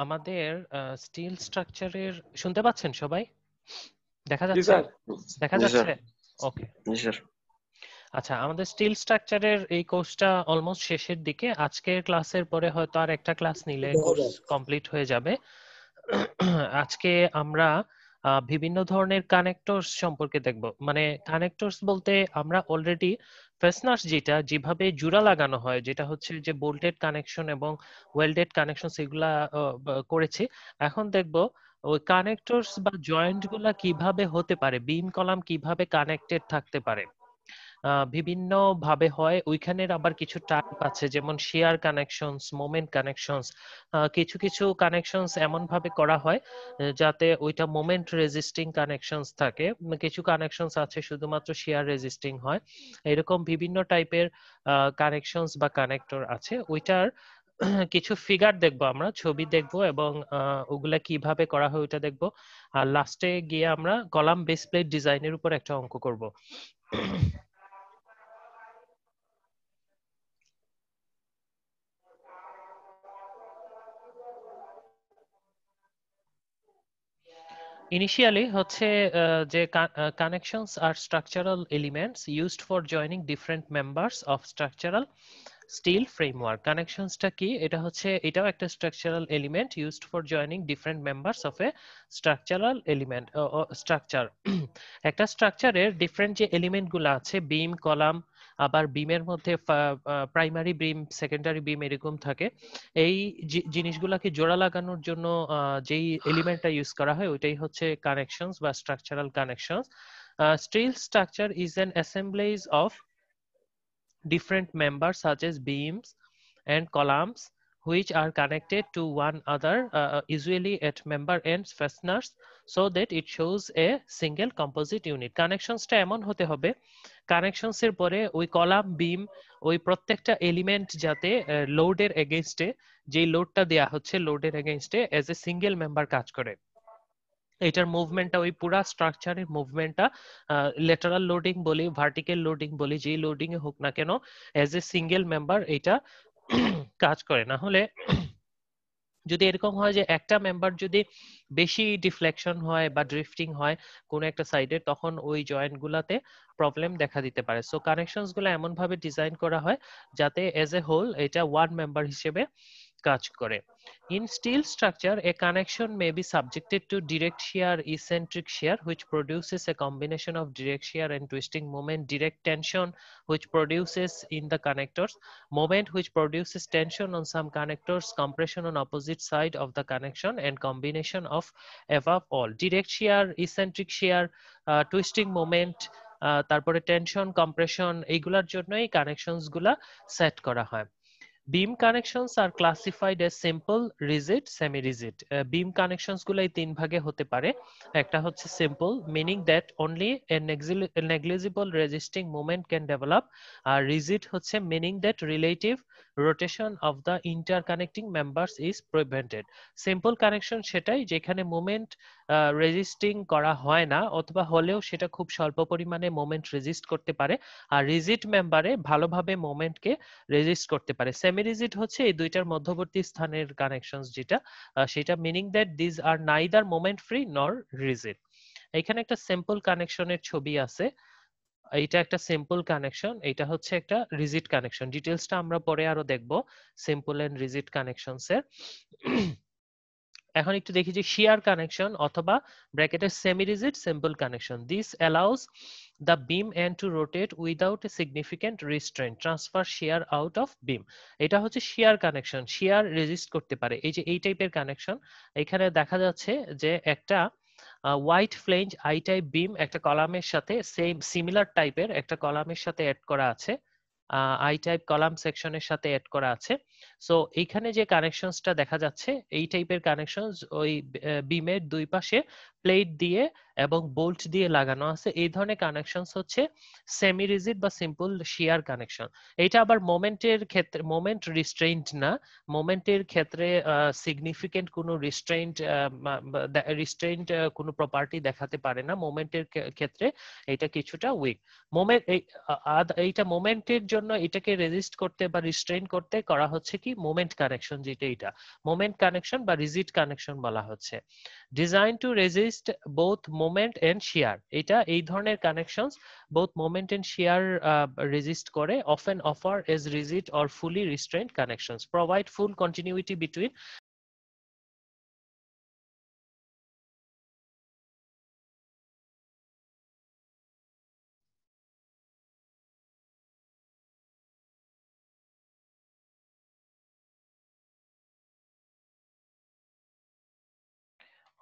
আমাদের স্টিল স্ট্রাকচারের শুনতে পাচ্ছেন সবাই? দেখা জি যাচ্ছে? স্যার। দেখা জি স্যার। যাচ্ছে? ওকে। জি স্যার। আচ্ছা, আমাদের স্টিল স্ট্রাকচারের এই কোর্সটা অলমোস্ট শেষের দিকে। আজকের ক্লাসের পরে হয়তো আর একটা ক্লাস নিলে কোর্স কমপ্লিট হয়ে যাবে। আজকে আমরা বিভিন্ন ধরনের কানেক্টরস সম্পর্কে দেখব। মানে কানেক্টরস বলতে আমরা অলরেডি ফেস্টনার্স যেভাবে জোড়া লাগানো হয়, যেটা হচ্ছে যে বোল্টেড কানেকশন এবং ওয়েল্ডেড কানেকশন, সেগুলা করেছি। এখন দেখব ওই কানেক্টরস বা জয়েন্ট গুলা কিভাবে হতে পারে, বিম কলাম কিভাবে কানেক্টেড থাকতে পারে। বিভিন্ন ভাবে হয়, ওইখানের আবার কিছু টাইপ আছে, যেমন শেয়ার কানেকশনস, মোমেন্ট কানেকশনস। কিছু কিছু কানেকশনস এমন ভাবে করা হয় যাতে ওইটা মোমেন্ট রেজিস্টিং কানেকশনস থাকে। কিছু কানেকশনস আছে শুধুমাত্র শেয়ার রেজিস্টিং হয়। এরকম বিভিন্ন টাইপের কানেকশনস বা কানেক্টর আছে। ওইটার কিছু ফিগার দেখবো, আমরা ছবি দেখবো, এবং ওগুলা কিভাবে করা হয় ওইটা দেখবো। আর লাস্টে গিয়ে আমরা কলাম বেস প্লেট ডিজাইনের উপর একটা অঙ্ক করব। Initially হচ্ছে যে connections are structural elements used for joining different members of structural steel framework. কানেকশনসটা কি? এটা হচ্ছে, এটাও একটা structural element used for joining different members of A structural element structure. একটা স্ট্রাকচারের ডিফারেন্ট যে এলিমেন্ট গুলো আছে, বিম, কলাম, আবার বিমের মধ্যে প্রাইমারি বিম, সেকেন্ডারি বিম এরকম থাকে। এই জিনিসগুলোকে জোড়া লাগানোর জন্য যেই এলিমেন্টটা ইউজ করা হয় ওইটাই হচ্ছে কানেকশনস বা structural connections. Still structure is an অ্যাসেম্বলেজ of different members such as beams and columns which are connected to one other, usually at member ends fasteners, so that it shows a single composite unit. কানেকশনসটা এমন হতে হবে, কানেকশনসের পরে ওই column, বিম, ওই প্রত্যেকটা element যাতে লোডের এগেইনস্টে, যেই লোডটা দেয়া হচ্ছে লোডের এগেইনস্টে এজ এ সিঙ্গেল মেম্বার কাজ করে। এটার মুভমেন্টটা, ওই পুরা স্ট্রাকচারের মুভমেন্টটা, লেটারাল লোডিং বলি, ভার্টিক্যাল লোডিং বলি, যেই লোডিং এ হোক না কেন, এজ এ সিঙ্গেল মেম্বার এটা কাজ করে। না হলে যদি এরকম হয় যে একটা মেম্বার যদি বেশি ডিফ্লেকশন হয় বা ড্রিফটিং হয় কোনো একটা সাইডে, তখন ওই জয়েন্ট গুলাতে প্রবলেম দেখা দিতে পারে। সো কানেকশনস গুলো এমন ভাবে ডিজাইন করা হয় যাতে এজ এ হোল এটা ওয়ান মেম্বার হিসেবে কাজ করে। In steel structure, a connection may be subjected to direct shear, eccentric shear, which produces a combination of direct shear and twisting moment, direct tension, which produces in the connectors, moment which produces tension on some connectors, compression on opposite side of the connection, and combination of above all. Direct shear, eccentric shear, twisting moment, তারপরে tension, compression, এইগুলার জন্যই connections গুলা set করা হয়। Beam connections are classified as simple, rigid, semi-rigid. Beam connections গুলো এই তিন ভাগে হতে পারে। একটা হচ্ছে simple, meaning that only a negligible resisting moment can develop. R rigid হচ্ছে meaning that relative rotation of the interconnecting members is prevented. Simple connection সেটাই যেখানে moment রেজিস্টিং করা হয় না, অথবা হলেও সেটা খুব স্বল্প পরিমাণে মোমেন্ট রেজিস্ট করতে পারে। আর রিজিড মেম্বারে ভালোভাবে মোমেন্টকে রেজিস্ট করতে পারে। সেমি রিজিড হচ্ছে এই দুইটার মধ্যবর্তী স্থানের কানেকশনস, যেটা সেটা meaning that this are neither moment free nor rigid. এখানে একটা সিম্পল কানেকশনের ছবি আছে, এইটা একটা সিম্পল কানেকশন, এটা হচ্ছে একটা রিজিড কানেকশন। ডিটেইলসটা আমরা পরে আরো দেখব সিম্পল এন্ড রিজিড কানেকশনস এর। এখন একটু দেখি যে শিয়ার কানেকশন অথবা ব্র্যাকেটের semi rigid simple connection. This allows the beam end to rotate without a significant restraint, transfer shear out of beam. এটা হচ্ছে শিয়ার কানেকশন, শিয়ার রেজিস্ট করতে পারে। এই যে এই টাইপের কানেকশন, এখানে দেখা যাচ্ছে যে একটা হোয়াইট ফ্লেঞ্জ আই টাইপ বিম একটা কলামের সাথে, সেম সিমিলার টাইপের একটা কলামের সাথে অ্যাড করা আছে, আই টাইপ কলাম সেকশনের সাথে অ্যাড করা আছে। সো এইখানে যে কানেকশনসটা দেখা যাচ্ছে এই টাইপের কানেকশনস ওই বিমের দুই পাশে প্লেট দিয়ে এবং বোল্ট দিয়ে লাগানো আছে, এই ধরনের কানেকশনস হচ্ছে সেমি রিজিড বা সিম্পল শিয়ার কানেকশন। এটা আবার মোমেন্টের ক্ষেত্রে মোমেন্ট রিস্ট্রেইনড না, মোমেন্টের ক্ষেত্রে সিগনিফিকেন্ট কোনো রিস্ট্রেইনড কোনো প্রপার্টি দেখাতে পারে না। মোমেন্টের ক্ষেত্রে এটা কিছুটা উইক। মোমেন্ট এইটা মোমেন্টের জন্য এটাকে রেজিস্ট করতে বা রিস্ট্রেইন করতে করা হচ্ছে কি মোমেন্ট কানেকশন, যেটা এটা মোমেন্ট কানেকশন বা রিজিড কানেকশন বলা হচ্ছে। Design to resist both moment and shear, এটা এই ধরনের connections both moment and shear resist করে, often offer as rigid or fully restrained connections, provide full continuity between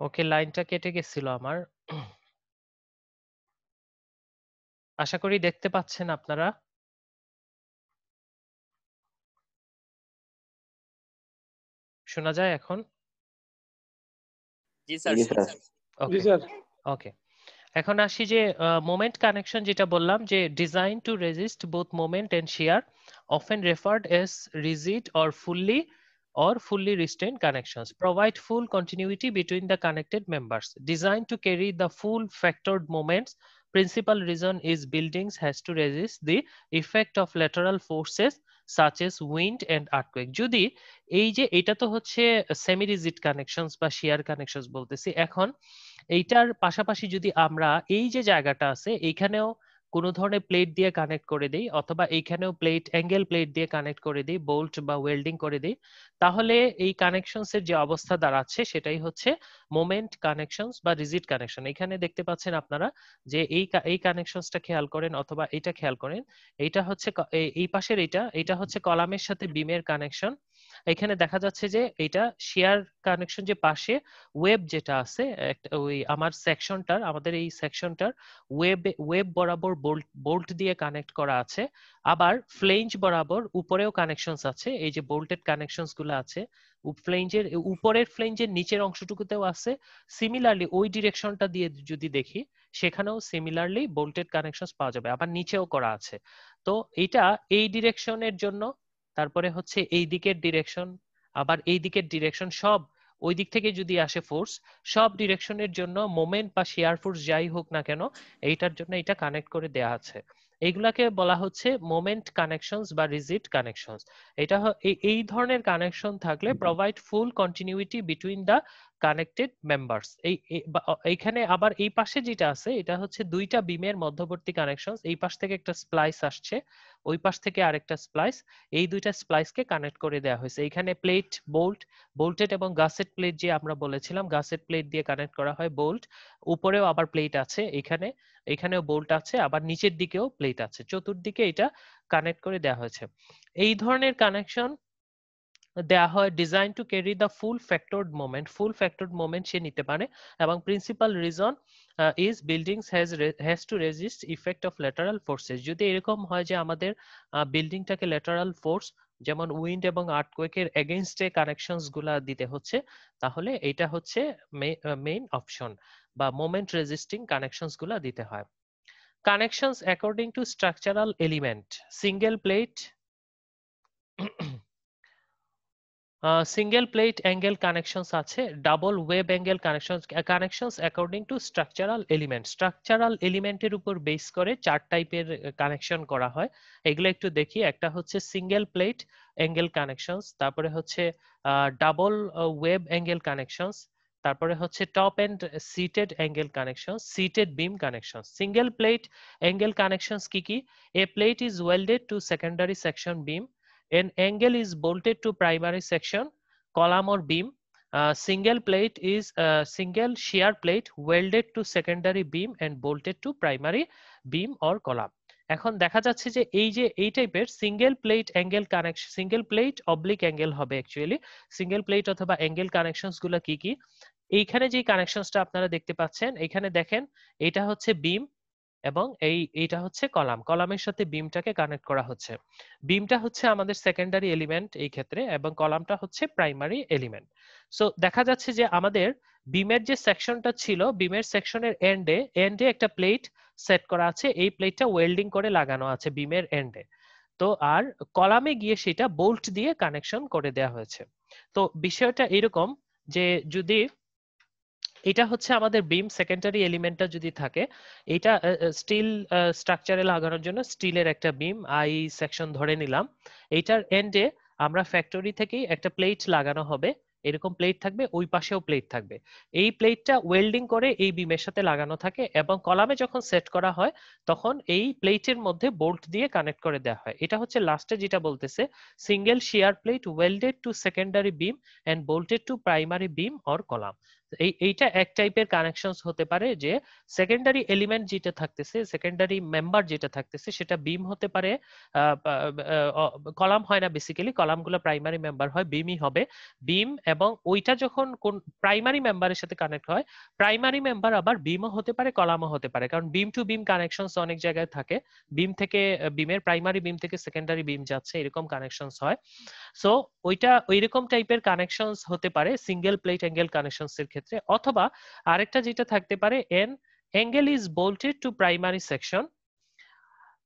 ওকে, লাইনটা কেটে গেছিল আমার। আশা করি দেখতে পাচ্ছেন আপনারা। শোনা যায় এখন? জি স্যার। ওকে ওকে, এখন আসি যে মোমেন্ট কানেকশন যেটা বললাম, যে design to resist both moment and shear, often referred as rigid or fully restrained connections, provide full continuity between the connected members, designed to carry the full factored moments. Principal reason is buildings has to resist the effect of lateral forces such as wind and earthquake. যদি এই যে এটা তো হচ্ছে semi rigid connections বা শিয়ার connections বলতেছি, এখন এইটার পাশাপাশি যদি আমরা এই যে জায়গাটা আছে এইখানেও কোনো ধরনের প্লেট দিয়ে কানেক্ট করে দিই, অথবা এইখানেও অ্যাঙ্গেল প্লেট দিয়ে কানেক্ট করে দিই, বোল্ট বা ওয়েল্ডিং করে দিই, তাহলে এই কানেকশনস এর যে অবস্থা দাঁড়াচ্ছে সেটাই হচ্ছে মোমেন্ট কানেকশনস বা রিজিড কানেকশন। এখানে দেখতে পাচ্ছেন আপনারা যে এই কানেকশনসটা খেয়াল করেন অথবা এটা খেয়াল করেন, এইটা হচ্ছে এই পাশের এটা হচ্ছে কলামের সাথে বিমের কানেকশন। এখানে দেখা যাচ্ছে যে এটা শেয়ার কানেকশন, যে পাশে ওয়েব যেটা আছে ওই আমাদের এই সেকশনটার ওয়েব বরাবর বোল্ট দিয়ে কানেক্ট করা আছে। আবার ফ্লেঞ্জ বরাবর উপরেও কানেকশনস আছে, এই যে বোল্টেড কানেকশনস গুলো আছে ফ্লেঞ্জের উপরের ফ্লেঞ্জের নিচের অংশটুকুতেও আছে। সিমিলারলি ওই ডিরেকশনটা দিয়ে যদি দেখি সেখানেও সিমিলারলি বোল্টেড কানেকশনস পাওয়া যাবে, আবার নিচেও করা আছে। তো এটা এই ডিরেকশনের জন্য, তারপরে হচ্ছে এই দিকের ডিরেকশন, আবার এই দিকের ডিরেকশন, সব ওই দিক থেকে যদি আসে ফোর্স, সব ডিরেকশনের জন্য মোমেন্ট বা শিয়ার ফোর্স যাই হোক না কেন এইটার জন্য এটা কানেক্ট করে দেয়া আছে। এইগুলাকে বলা হচ্ছে মোমেন্ট কানেকশনস বা রিজিড কানেকশনস। এই ধরনের কানেকশন থাকলে provide full continuity between the connected members. এইখানে আবার এই পাশে যেটা আছে এটা হচ্ছে দুইটা বিমের মধ্যবর্তী কানেকশন, এই পাশ থেকে একটা স্প্লাইস আসছে, ওই পাশ থেকে আরেকটা স্প্লাইস, এই দুইটা স্প্লাইসকে কানেক্ট করে দেওয়া হয়েছে। এখানে প্লেট বোল্টেড এবং গাসেট প্লেট, যে আমরা বলেছিলাম গাসেট প্লেট দিয়ে কানেক্ট করা হয় বোল্ট, উপরেও আবার প্লেট আছে, এখানেও বোল্ট আছে, আবার নিচের দিকেও প্লেট আছে, চতুর্দিকে এটা কানেক্ট করে দেওয়া হয়েছে। এই ধরনের কানেকশন দেওয়া হয় design to carry the full factored moment সে নিতে পারে, এবং principal reason is buildings has to resist effect of lateral forces. যদি এরকম হয় যে আমাদের বিল্ডিংটাকে ল্যাটারাল ফোর্স যেমন উইন্ড এবং আর্থকোয়েকের এগেইনস্টে কানেকশনস গুলা দিতে হচ্ছে, তাহলে এটা হচ্ছে মেইন অপশন বা মোমেন্ট রেজিস্টিং কানেকশনস গুলা দিতে হয়। Connections according to structural element, single plate single plate angle connections আছে, double web angle connections according to structural এলিমেন্টের উপর বেস করে চার টাইপের কানেকশন করা হয়। এগুলো একটু দেখি। একটা হচ্ছে সিঙ্গেল প্লেট অ্যাঙ্গেল কানেকশনস, তারপরে হচ্ছে ডাবল ওয়েব অ্যাঙ্গেল কানেকশনস, তারপরে হচ্ছে top and seated angle connection, seated beam connection. Single plate angle connections কি কি? A plate is welded to secondary section beam, an angle is bolted to primary section column or beam. Single plate is a single shear plate welded to secondary beam and bolted to primary beam or column. এখন দেখা যাচ্ছে যে এই টাইপের single plate angle connection, single plate oblique angle হবে actually. Single plate অথবা angle connections গুলো কি কি? এইখানে যে কানেকশনসটা আপনারা দেখতে পাচ্ছেন, এখানে দেখেন এটা হচ্ছে বিম এবং এইটা হচ্ছে কলাম, কলামের সাথে বিমটাকে কানেক্ট করা হচ্ছে। বিমটা হচ্ছে আমাদের সেকেন্ডারি এলিমেন্ট এই ক্ষেত্রে এবং কলামটা হচ্ছে প্রাইমারি এলিমেন্ট। সো দেখা যাচ্ছে যে আমাদের বিমের যে সেকশনটা ছিল, বিমের সেকশনের এন্ডে এন্ডে একটা প্লেট সেট করা আছে, এই প্লেটটা ওয়েল্ডিং করে লাগানো আছে বিমের এন্ডে। তো আর কলামে গিয়ে সেটা বোল্ট দিয়ে কানেকশন করে দেওয়া হয়েছে। তো বিষয়টা এরকম যে যদি এটা হচ্ছে আমাদের বিম সেকেন্ডারি এলিমেন্টটা যদি থাকে, এটা স্টিল স্ট্রাকচারে লাগানোর জন্য স্টিলের একটা বিম আই সেকশন ধরে নিলাম। এইটার এন্ডে আমরা ফ্যাক্টরি থেকেই একটা প্লেট লাগানো হবে, এরকম প্লেট থাকবে, ওই পাশেও প্লেট থাকবে। এই প্লেটটা ওয়েল্ডিং করে এই বিমের সাথে লাগানো থাকে এবং কলামে যখন সেট করা হয় তখন এই প্লেটের মধ্যে বোল্ট দিয়ে কানেক্ট করে দেওয়া হয়। এটা হচ্ছে লাস্টে যেটা বলতেছে, single shear plate welded to secondary beam and bolted to primary beam or column. এইটা এক টাইপের কানেকশনস হতে পারে যে সেকেন্ডারি এলিমেন্ট যেটা থাকতেছে, সেকেন্ডারি মেম্বার যেটা থাকতেছে সেটা বিম হতে পারে, কলাম হয় না, বেসিক্যালি কলামগুলো প্রাইমারি মেম্বার হয়, বিমই হবে। বিম এবং ওইটা যখন কোন প্রাইমারি মেম্বারের সাথে কানেক্ট হয়, প্রাইমারি মেম্বার আবার বিমও হতে পারে কলামও হতে পারে, কারণ বিম টু বিম কানেকশনস অনেক জায়গায় থাকে। বিম থেকে বিমের প্রাইমারি বিম থেকে সেকেন্ডারি বিম যাচ্ছে, এরকম কানেকশনস হয়। সো ওইটা ওইরকম টাইপের কানেকশনস হতে পারে সিঙ্গেল প্লেট অ্যাঙ্গেল কানেকশনস এর ক্ষেত্রে। অথবা আরেকটা যেটা থাকতে পারে, an angle is bolted to primary section.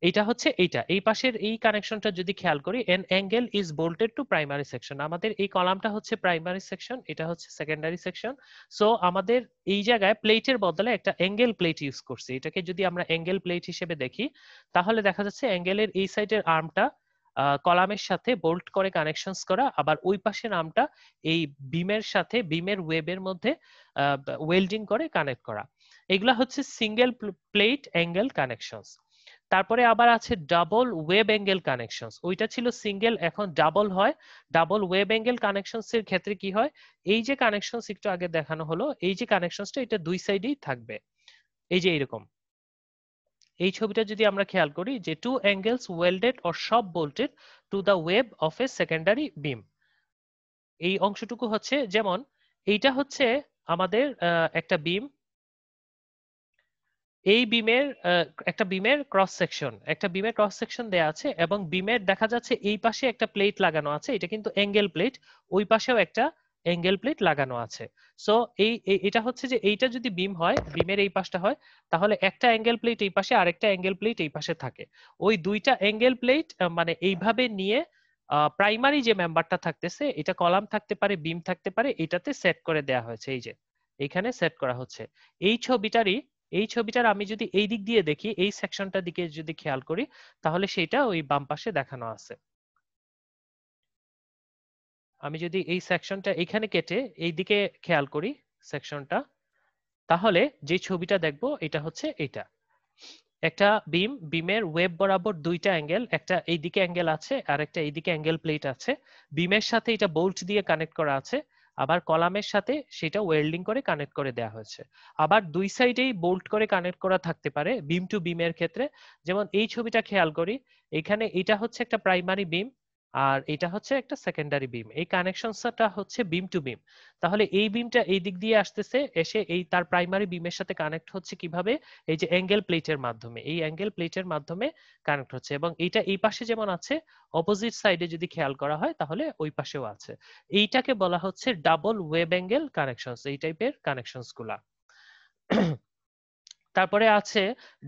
এটা হচ্ছে এইটা, এই পাশের এই কানেকশনটা যদি খেয়াল করি, an angle is bolted to primary section, আমাদের এই কলামটা হচ্ছে প্রাইমারি সেকশন, এটা হচ্ছে সেকেন্ডারি সেকশন। সো আমাদের এই জায়গায় প্লেটের বদলে একটা অ্যাঙ্গেল প্লেট ইউজ করছি, এটাকে যদি আমরা অ্যাঙ্গেল প্লেট হিসেবে দেখি তাহলে দেখা যাচ্ছে অ্যাঙ্গেলের এই সাইডের আর্মটা কলামের সাথে বোল্ট করে কানেকশনস করা, আবার ওই পাশের আর্মটা এই বিমের সাথে বিমের ওয়েবের মধ্যে ওয়েল্ডিং করে কানেক্ট করা। এগুলা হচ্ছে সিঙ্গেল প্লেট অ্যাঙ্গেল কানেকশনস। তারপরে আবার আছে ডাবল ওয়েব অ্যাঙ্গেল কানেকশনস, ওইটা ছিল সিঙ্গেল, এখন ডাবল হয়। ডাবল ওয়েব অ্যাঙ্গেল কানেকশনস এর ক্ষেত্রে কি হয়, এই যে কানেকশনস একটু আগে দেখানো হলো, এই যে কানেকশনসটা এটা দুই সাইডেই থাকবে, এই যে এরকম। এই ছবিটা যদি আমরা খেয়াল করি যে টু অ্যাঙ্গেলস ওয়েল্ডেড অর সব bolted to the web of a secondary beam, এই অংশটুকু হচ্ছে যেমন এইটা হচ্ছে আমাদের একটা বিম, এই বিমের একটা বিমের ক্রস সেকশন, একটা বিমের ক্রস সেকশন দেয়া আছে এবং বিমের দেখা যাচ্ছে এই পাশে একটা প্লেট লাগানো আছে, এটা কিন্তু অ্যাঙ্গেল প্লেট, ওই পাশেও একটা অ্যাঙ্গেল প্লেট লাগানো আছে। সো এটা হচ্ছে যে এইটা যদি বিম হয়, বিমের এই পাশটা হয়, তাহলে একটা অ্যাঙ্গেল প্লেট এই পাশে আরেকটা অ্যাঙ্গেল প্লেট এই পাশে থাকে। ওই দুইটা অ্যাঙ্গেল প্লেট মানে এইভাবে নিয়ে প্রাইমারি যে মেম্বারটা থাকতেছে, এটা কলাম থাকতে পারে, বিম থাকতে পারে, এটাতে সেট করে দেয়া হয়েছে, এই যে এইখানে সেট করা হচ্ছে। এই ছবিটারই এই ছবিটার আমি যদি এই দিক দিয়ে দেখি, এই সেকশনটার দিকে যদি খেয়াল করি তাহলে সেটা ওই বাম পাশে দেখানো আছে। আমি যদি এই সেকশনটা এখানে কেটে এই দিকে খেয়াল করি সেকশনটা, তাহলে যে ছবিটা দেখবো এটা হচ্ছে এটা, একটা বিমের ওয়েব বরাবর দুইটা অ্যাঙ্গেল, একটা এইদিকে অ্যাঙ্গেল আছে আর একটা এইদিকে অ্যাঙ্গেল প্লেট আছে, বিমের সাথে এটা বোল্ট দিয়ে কানেক্ট করা আছে, আবার কলামের সাথে সেটা ওয়েল্ডিং করে কানেক্ট করে দেওয়া হয়েছে। আবার দুই সাইডেই বোল্ট করে কানেক্ট করা থাকতে পারে বিম টু বিমের ক্ষেত্রে। যেমন এই ছবিটা খেয়াল করি, এখানে এটা হচ্ছে একটা প্রাইমারি বিম আর এটা হচ্ছে একটা সেকেন্ডারি বিম, এই কানেকশনটা হচ্ছে বিম টু বিম। তাহলে এই বিমটা এই দিক দিয়ে আসতেছে, এসে এই তার প্রাইমারি বিমের সাথে কানেক্ট হচ্ছে কিভাবে, এই যে অ্যাঙ্গেল প্লেটের মাধ্যমে, এই অ্যাঙ্গেল প্লেটের মাধ্যমে কানেক্ট হচ্ছে। এবং এইটা এই পাশে যেমন আছে, অপোজিট সাইডে যদি খেয়াল করা হয় তাহলে ওই পাশেও আছে। এইটাকে বলা হচ্ছে ডাবল ওয়েব অ্যাঙ্গেল কানেকশনস, এই টাইপের কানেকশনস গুলা। তারপরে আছে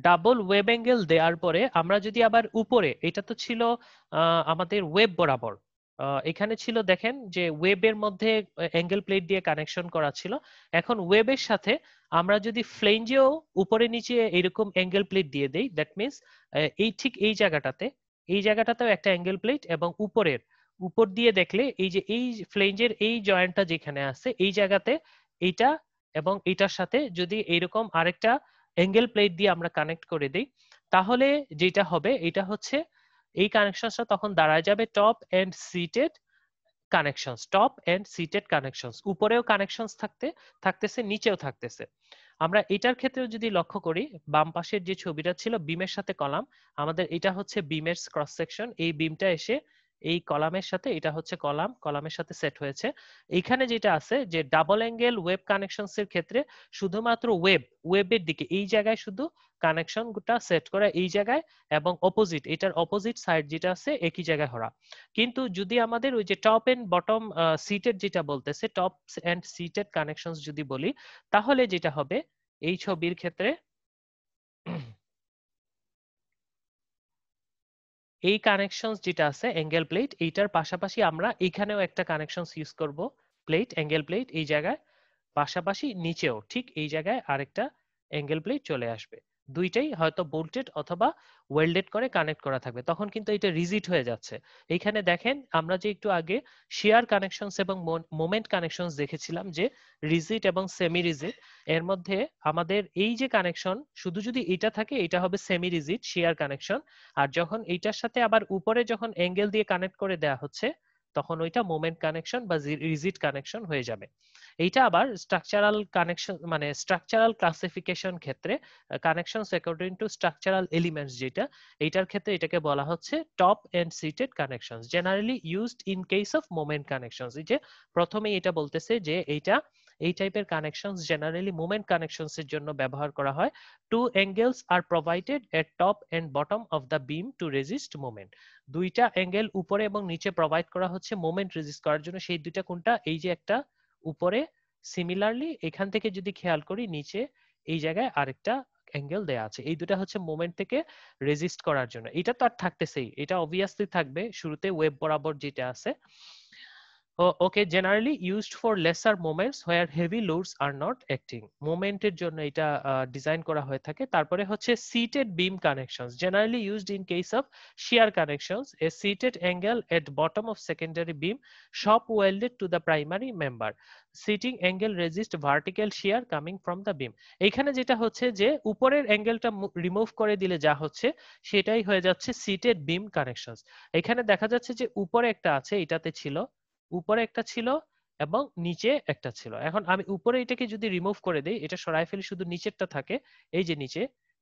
ডাবল ওয়েব অ্যাঙ্গেল দেওয়ার পরে আমরা যদি আবার উপরে, এটা তো ছিল আমাদের ওয়েব বরাবর, এখানে ছিল দেখেন যে ওয়েবের মধ্যে অ্যাঙ্গেল প্লেট দিয়ে কানেকশন করা ছিল। এখন ওয়েবের সাথে আমরা যদি ফ্লেঞ্জেও উপরে নিচে এরকম অ্যাঙ্গেল প্লেট দিয়ে দেই, দ্যাট মিনস এই ঠিক এই জায়গাটাতে, এই জায়গাটাতেও একটা অ্যাঙ্গেল প্লেট এবং উপরের উপর দিয়ে দেখলে এই যে এই ফ্লেঞ্জের এই জয়েন্টটা যেখানে আছে এই জায়গাতে এইটা এবং এটার সাথে যদি এইরকম আরেকটা অ্যাঙ্গেল প্লেট দিয়ে আমরা কানেক্ট করে দিই, তাহলে যেটা হবে এটা হচ্ছে এই কানেকশনটা তখন দাঁড়ায় যাবে top and seated connections, top and seated connections, উপরেও কানেকশনস থাকতেছে নিচেও থাকতেছে। আমরা এটার ক্ষেত্রেও যদি লক্ষ্য করি, বাম পাশের যে ছবিটা ছিল বিমের সাথে কলাম, আমাদের এটা হচ্ছে বিমের ক্রস সেকশন, এই বিমটা এসে এই কলামের সাথে, এটা হচ্ছে কলাম, কলামের সাথে সেট হয়েছে। এইখানে যেটা আছে যে ডাবল অ্যাঙ্গেল ওয়েব কানেকশনস এর ক্ষেত্রে শুধুমাত্র ওয়েবের দিকে এই জায়গায় শুধু কানেকশনটা সেট করা এই জায়গায়, এবং অপোজিট, এটার অপোজিট সাইড যেটা আছে একই জায়গায় হরা। কিন্তু যদি আমাদের ওই যে টপ এন্ড বটম সিটেড যেটা বলতেছে, টপ এন্ড সিটেড কানেকশনস যদি বলি, তাহলে যেটা হবে এই ছবির ক্ষেত্রে এই কানেকশনস যেটা আছে অ্যাঙ্গেল প্লেট, এইটার পাশাপাশি আমরা এখানেও একটা কানেকশনস ইউজ করব, প্লেট, অ্যাঙ্গেল প্লেট এই জায়গায়, পাশাপাশি নিচেও ঠিক এই জায়গায় আরেকটা অ্যাঙ্গেল প্লেট চলে আসবে। দুইটাই হয়তো বোল্টেড অথবা ওয়েল্ডেড করে কানেক্ট করা থাকবে, তখন কিন্তু এটা রিজিড হয়ে যাচ্ছে। এইখানে দেখেন আমরা যে একটু আগে শেয়ার কানেকশনস এবং মোমেন্ট কানেকশনস দেখেছিলাম যে রিজিড এবং সেমি রিজিড, এর মধ্যে আমাদের এই যে কানেকশন শুধু যদি এটা থাকে এটা হবে সেমি রিজিড শেয়ার কানেকশন, আর যখন এইটার সাথে আবার উপরে যখন অ্যাঙ্গেল দিয়ে কানেক্ট করে দেয়া হচ্ছে তখন ওইটা মোমেন্ট কানেকশন বা রিজিড কানেকশন হয়ে যাবে। এইটা আবার স্ট্রাকচারাল কানেকশন মানে স্ট্রাকচারাল ক্লাসিফিকেশন ক্ষেত্রে connections according to structural elements যেটা, এইটার ক্ষেত্রে এটাকে বলা হচ্ছে top and seated connections, generally used in case of moment connections. এই যে প্রথমেই এটা বলতেছে যে এইটা এই টাইপের কানেকশনস জেনারেলি মোমেন্ট কানেকশনস এর জন্য ব্যবহার করা হয়। Two angles are provided at top and bottom of the beam to resist moment. দুইটা অ্যাঙ্গেল উপরে এবং নিচে প্রোভাইড করা হচ্ছে মোমেন্ট রেজিস্ট করার জন্য। সেই দুইটা কোনটা? এই যে একটা উপরে, সিমিলারলি এখান থেকে যদি খেয়াল করি নিচে এই জায়গায় আরেকটা অ্যাঙ্গেল দেয়া আছে, এই দুটা হচ্ছে মোমেন্ট থেকে রেজিস্ট করার জন্য। এটা তো আর থাকতেছেই, এটা অবভিয়াসলি থাকবে শুরুতে ওয়েব বরাবর যেটা আছে। Okay, generally used for lesser moments where heavy loads are not acting. মোমেন্টের জন্য এটা ডিজাইন করা হয়ে থাকে। তারপরে হচ্ছে seated beam connections, generally used in case of shear connections. A seated angle at bottom of secondary beam shop welded to the primary member. Seating angle resist vertical shear coming from the beam. এইখানে যেটা হচ্ছে যে উপরের অ্যাঙ্গেলটা remove করে দিলে যা হচ্ছে সেটাই হয়ে যাচ্ছে সিটেড বিম কানেকশনস। এখানে দেখা যাচ্ছে যে উপরে একটা আছে, এটাতে ছিল উপরে একটা ছিল এবং নিচে একটা ছিল। এখন আমি উপরে এটাকে যদি রিমুভ করে দেই, এটা সরাই ফেলি, শুধু নিচেরটা থাকে, এই যে নিচে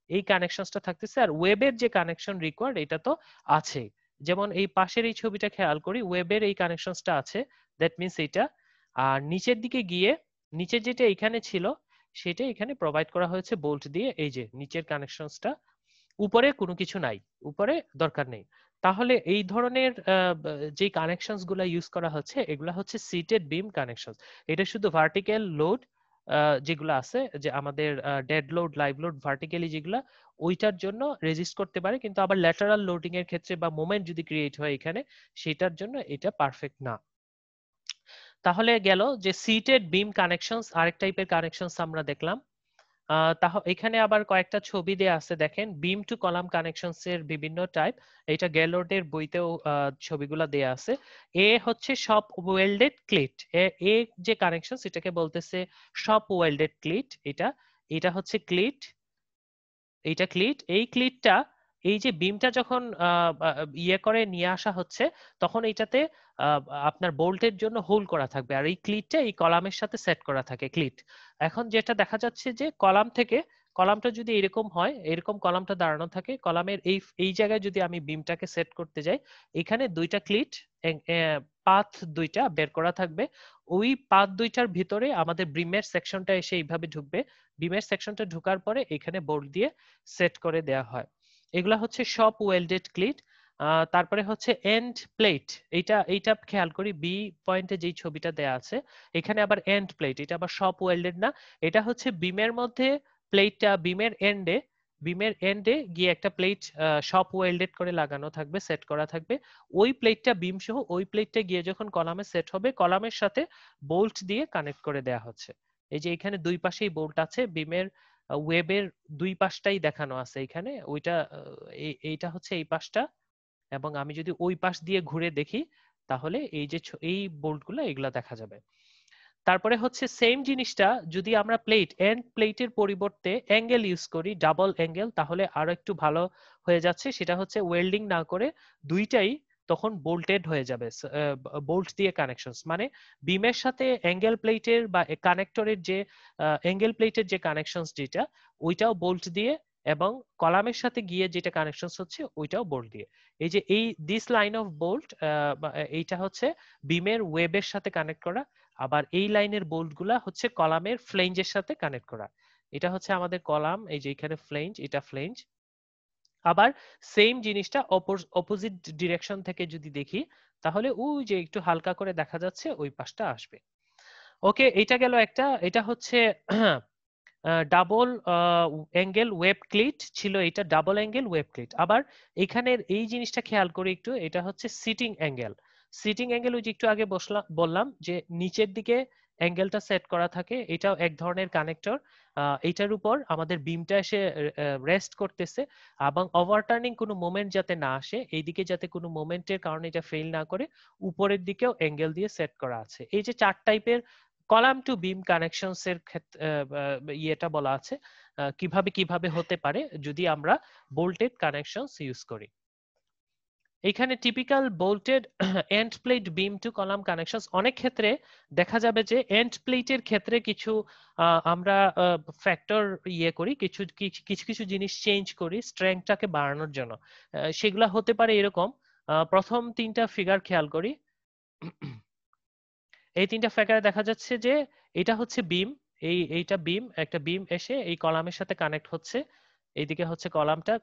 এই কানেকশনসটা থাকতেছে, আর ওয়েবের যে কানেকশন রিকোয়ার্ড এটা তো আছে। যেমন এই পাশের এই ছবিটা খেয়াল করি, ওয়েবের এই কানেকশনসটা আছে, দ্যাট মিন্স এটা। আর নিচের দিকে গিয়ে নিচে যেটা এখানে ছিল সেটা এখানে প্রোভাইড করা হয়েছে বোল্ট দিয়ে, এই যে নিচের কানেকশনসটা। উপরে কোনো কিছু নাই, উপরে দরকার নেই। তাহলে এই ধরনের যে কানেকশনস গুলা ইউজ করা হচ্ছে এগুলা হচ্ছে সিটেড বিম কানেকশন। এটা শুধু ভার্টিক্যাল লোড যেগুলো আছে, যে আমাদের dead load, live load, vertically যেগুলা ওইটার জন্য রেজিস্ট করতে পারে, কিন্তু আবার ল্যাটারাল লোডিং এর ক্ষেত্রে বা মোমেন্ট যদি ক্রিয়েট হয় এখানে, সেটার জন্য এটা পারফেক্ট না। তাহলে গেল যে সিটেড বিম কানেকশনস, আরেক টাইপের কানেকশনস আমরা দেখলাম। এখানে আবার কয়েকটা ছবি দেয়া আছে, দেখেন বিম টু কলাম কানেকশনস এর বিভিন্ন টাইপ। এটা গ্যালোর্ডের বইতেও ছবিগুলো দেয়া আছে। এ হচ্ছে সব ওয়েল্ডেড ক্লিট, এ যে কানেকশন সেটাকে বলতেছে সব ওয়েল্ডেড ক্লিট। এটা এটা হচ্ছে ক্লিট, এইটা ক্লিট। এই ক্লিটটা এই যে বিমটা যখন ইয়ে করে নিয়ে আসা হচ্ছে তখন এইটাতে আপনার বোল্টের জন্য হোল করা থাকবে, আর এই ক্লিটটা এই কলামের সাথে সেট করা থাকে ক্লিট। এখন যেটা দেখা যাচ্ছে যে কলাম থেকে, কলামটা যদি এরকম হয়, এরকম কলামটা দাঁড়ানো থাকে, কলামের এই এই জায়গায় যদি আমি বিমটাকে সেট করতে যাই, এখানে দুইটা ক্লিট পাথ দুইটা বের করা থাকবে। ওই পাথ দুইটার ভিতরে আমাদের বিমের সেকশনটা এসে এইভাবে ঢুকবে। বিমের সেকশনটা ঢোকার পরে এখানে বোল্ট দিয়ে সেট করে দেয়া হয়। এগুলা হচ্ছে সব ওয়েল্ডেড ক্লিট। তারপরে হচ্ছে এন্ড প্লেট, এইটা এইটা খেয়াল করি বি পয়েন্টে যেই ছবিটা দেয়া আছে এখানে আবার এন্ড প্লেট, এটা আবার সব ওয়েল্ডেড না। এটা হচ্ছে বিমের মধ্যে প্লেটটা বিমের এন্ডে গিয়ে একটা প্লেট সব ওয়েল্ডেড করে লাগানো থাকবে, সেট করা থাকবে। ওই প্লেটটা বিম সহ ওই প্লেটটা গিয়ে যখন কলামে সেট হবে কলামের সাথে বোল্ট দিয়ে কানেক্ট করে দেয়া হচ্ছে। এই যে এখানে দুই পাশেই বোল্ট আছে, বিমের ওয়েবের দুই পাশটাই দেখানো আছে এখানে। ওইটা এইটা হচ্ছে এই পাশটা, এবং আমি যদি ওই পাশ দিয়ে ঘুরে দেখি তাহলে এই যে এই বোল্টগুলো এগুলা দেখা যাবে। তারপরে হচ্ছে সেম জিনিসটা যদি আমরা প্লেট এন্ড প্লেটের পরিবর্তে অ্যাঙ্গেল ইউজ করি, ডাবল অ্যাঙ্গেল, তাহলে আরো একটু ভালো হয়ে যাচ্ছে। সেটা হচ্ছে ওয়েল্ডিং না করে দুইটাই তখন বোল্টেড হয়ে যাবে, বোল্ট দিয়ে কানেকশন। মানে বিমের সাথে অ্যাঙ্গেল প্লেটের বা কানেক্টরের যে অ্যাঙ্গেল প্লেটের যে কানেকশন যেটা, ওইটাও বোল্ট দিয়ে এবং কলামের সাথে গিয়ে যেটা কানেকশন হচ্ছে ওইটাও বোল্ট দিয়ে। এই যে এই দিস লাইন অফ বোল্ট এইটা হচ্ছে বিমের ওয়েবের সাথে কানেক্ট করা, আবার এই লাইনের বোল্ট গুলা হচ্ছে কলামের ফ্লেঞ্জের সাথে কানেক্ট করা। এটা হচ্ছে আমাদের কলাম, এই যে এখানে ফ্লেঞ্জ, এটা ফ্লেঞ্জ। আবার সেম জিনিসটা অপোজিট ডিরেকশন থেকে যদি দেখি তাহলে ওই যে একটু হালকা করে দেখা যাচ্ছে ওই পাশটা আসবে। ওকে, এটা গেল একটা। এটা হচ্ছে ডাবল অ্যাঙ্গেল ওয়েব ক্লিট ছিল, এটা ডাবল অ্যাঙ্গেল ওয়েব ক্লিট। আবার এখানের এই জিনিসটা খেয়াল করি একটু, এটা হচ্ছে সিটিং অ্যাঙ্গেল। সিটিং অ্যাঙ্গেল ওই যে একটু আগে বললাম যে নিচের দিকে অ্যাঙ্গেলটা সেট করা থাকে, এটাও এক ধরনের কানেক্টর। এইটার উপর আমাদের বিমটা এসে রেস্ট করতেছে, এবং ওভারটার্নিং কোনো মোমেন্ট যাতে না আসে, এইদিকে যাতে কোনো মোমেন্টের কারণে এটা ফেল না করে, উপরের দিকেও অ্যাঙ্গেল দিয়ে সেট করা আছে। এই যে চার টাইপের কলাম টু বিম কানেকশনস এর ক্ষেত্রে ইয়েটা বলা আছে কিভাবে কিভাবে হতে পারে যদি আমরা বোল্টেড কানেকশনস ইউজ করি। এখানে typical bolted end plate beam to column connections, অনেক ক্ষেত্রে দেখা যাবে যে এন্ড প্লেটের ক্ষেত্রে কিছু আমরা ফ্যাক্টর ইয়ে করি, কিছু কিছু কিছু জিনিস চেঞ্জ করি স্ট্রেংথটাকে বাড়ানোর জন্য। সেগুলা হতে পারে এরকম, প্রথম তিনটা ফিগার খেয়াল করি। এই তিনটা ফিগারে দেখা যাচ্ছে যে এটা হচ্ছে বিম, এইটা বিম, একটা বিম এসে এই কলামের সাথে কানেক্ট হচ্ছে, এইদিকে হচ্ছে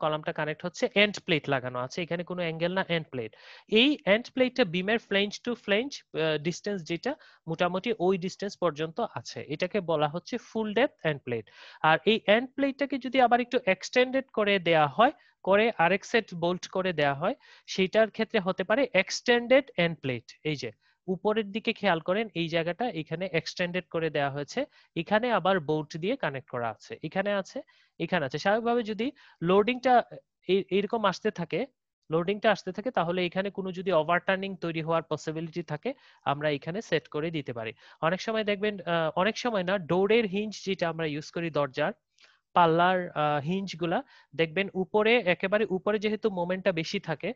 কলামটা কানেক্ট হচ্ছে, এন্ড প্লেট লাগানো আছে, এখানে কোনো অ্যাঙ্গেল না, এন্ড প্লেট। এই এন্ড প্লেটটা বিমের ফ্লেঞ্জ টু ফ্লেঞ্জ ডিসটেন্স যেটা মোটামুটি ওই ডিসটেন্স পর্যন্ত আছে, এটাকে বলা হচ্ছে ফুল ডেপথ এন্ড প্লেট। আর এই এন্ড প্লেটটাকে যদি আবার একটু এক্সটেন্ডেড করে দেয়া হয়, করে আরেক সেট বোল্ট করে দেয়া হয়, সেটার ক্ষেত্রে হতে পারে এক্সটেন্ডেড এন্ড প্লেট। এই যে উপরের দিকে খেয়াল করেন, এই জায়গাটা এখানে এক্সটেন্ডেড করে দেওয়া হয়েছে, এখানে আবার বোল্ট দিয়ে কানেক্ট করা আছে, এখানে আছে, এখানে আছে। স্বাভাবিকভাবে যদি লোডিংটা এরকম আসতে থাকে তাহলে এখানে কোনো যদি ওভারটার্নিং তৈরি হওয়ার পসিবিলিটি থাকে আমরা এখানে সেট করে দিতে পারি। অনেক সময় দেখবেন, অনেক সময় না, ডোরের হিঞ্জ যেটা আমরা ইউজ করি দরজার পাল্লার হিঞ্জ গুলা, দেখবেন উপরে একেবারে উপরে যেহেতু মোমেন্টটা বেশি থাকে,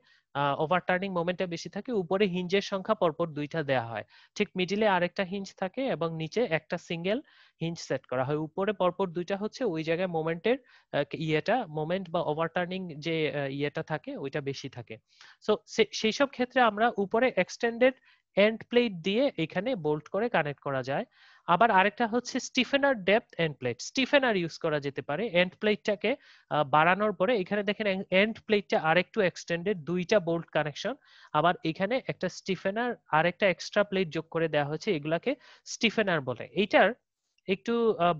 ওভারটার্নিং মোমেন্টটা বেশি থাকে, উপরে হিঞ্জের সংখ্যা পরপর দুইটা দেয়া হয়, ঠিক মিডিলে আরেকটা হিঞ্জ থাকে এবং নিচে একটা সিঙ্গেল হিঞ্জ সেট করা হয়। উপরে পরপর দুইটা হচ্ছে ওই জায়গায় মোমেন্টের মোমেন্ট বা ওভারটার্নিং যে ইয়েটা থাকে ওইটা বেশি থাকে। সো সেই সব ক্ষেত্রে আমরা উপরে এক্সটেন্ডেড এন্ড প্লেট দিয়ে এখানে বোল্ট করে কানেক্ট করা যায়। আবার আরেকটা হচ্ছে স্টিফেনার ডেপথ এন্ড প্লেট, স্টিফেনার ইউজ করা যেতে পারে এন্ড প্লেটটাকে বাড়ানোর পরে। এখানে দেখেন এন্ড প্লেটটা আরেকটু এক্সটেন্ডেড, দুইটা বোল্ট কানেকশন, আবার এখানে একটা স্টিফেনার আরেকটা এক্সট্রা প্লেট যোগ করে দেওয়া হয়েছে, এগুলাকে স্টিফেনার বলে। এইটার একটু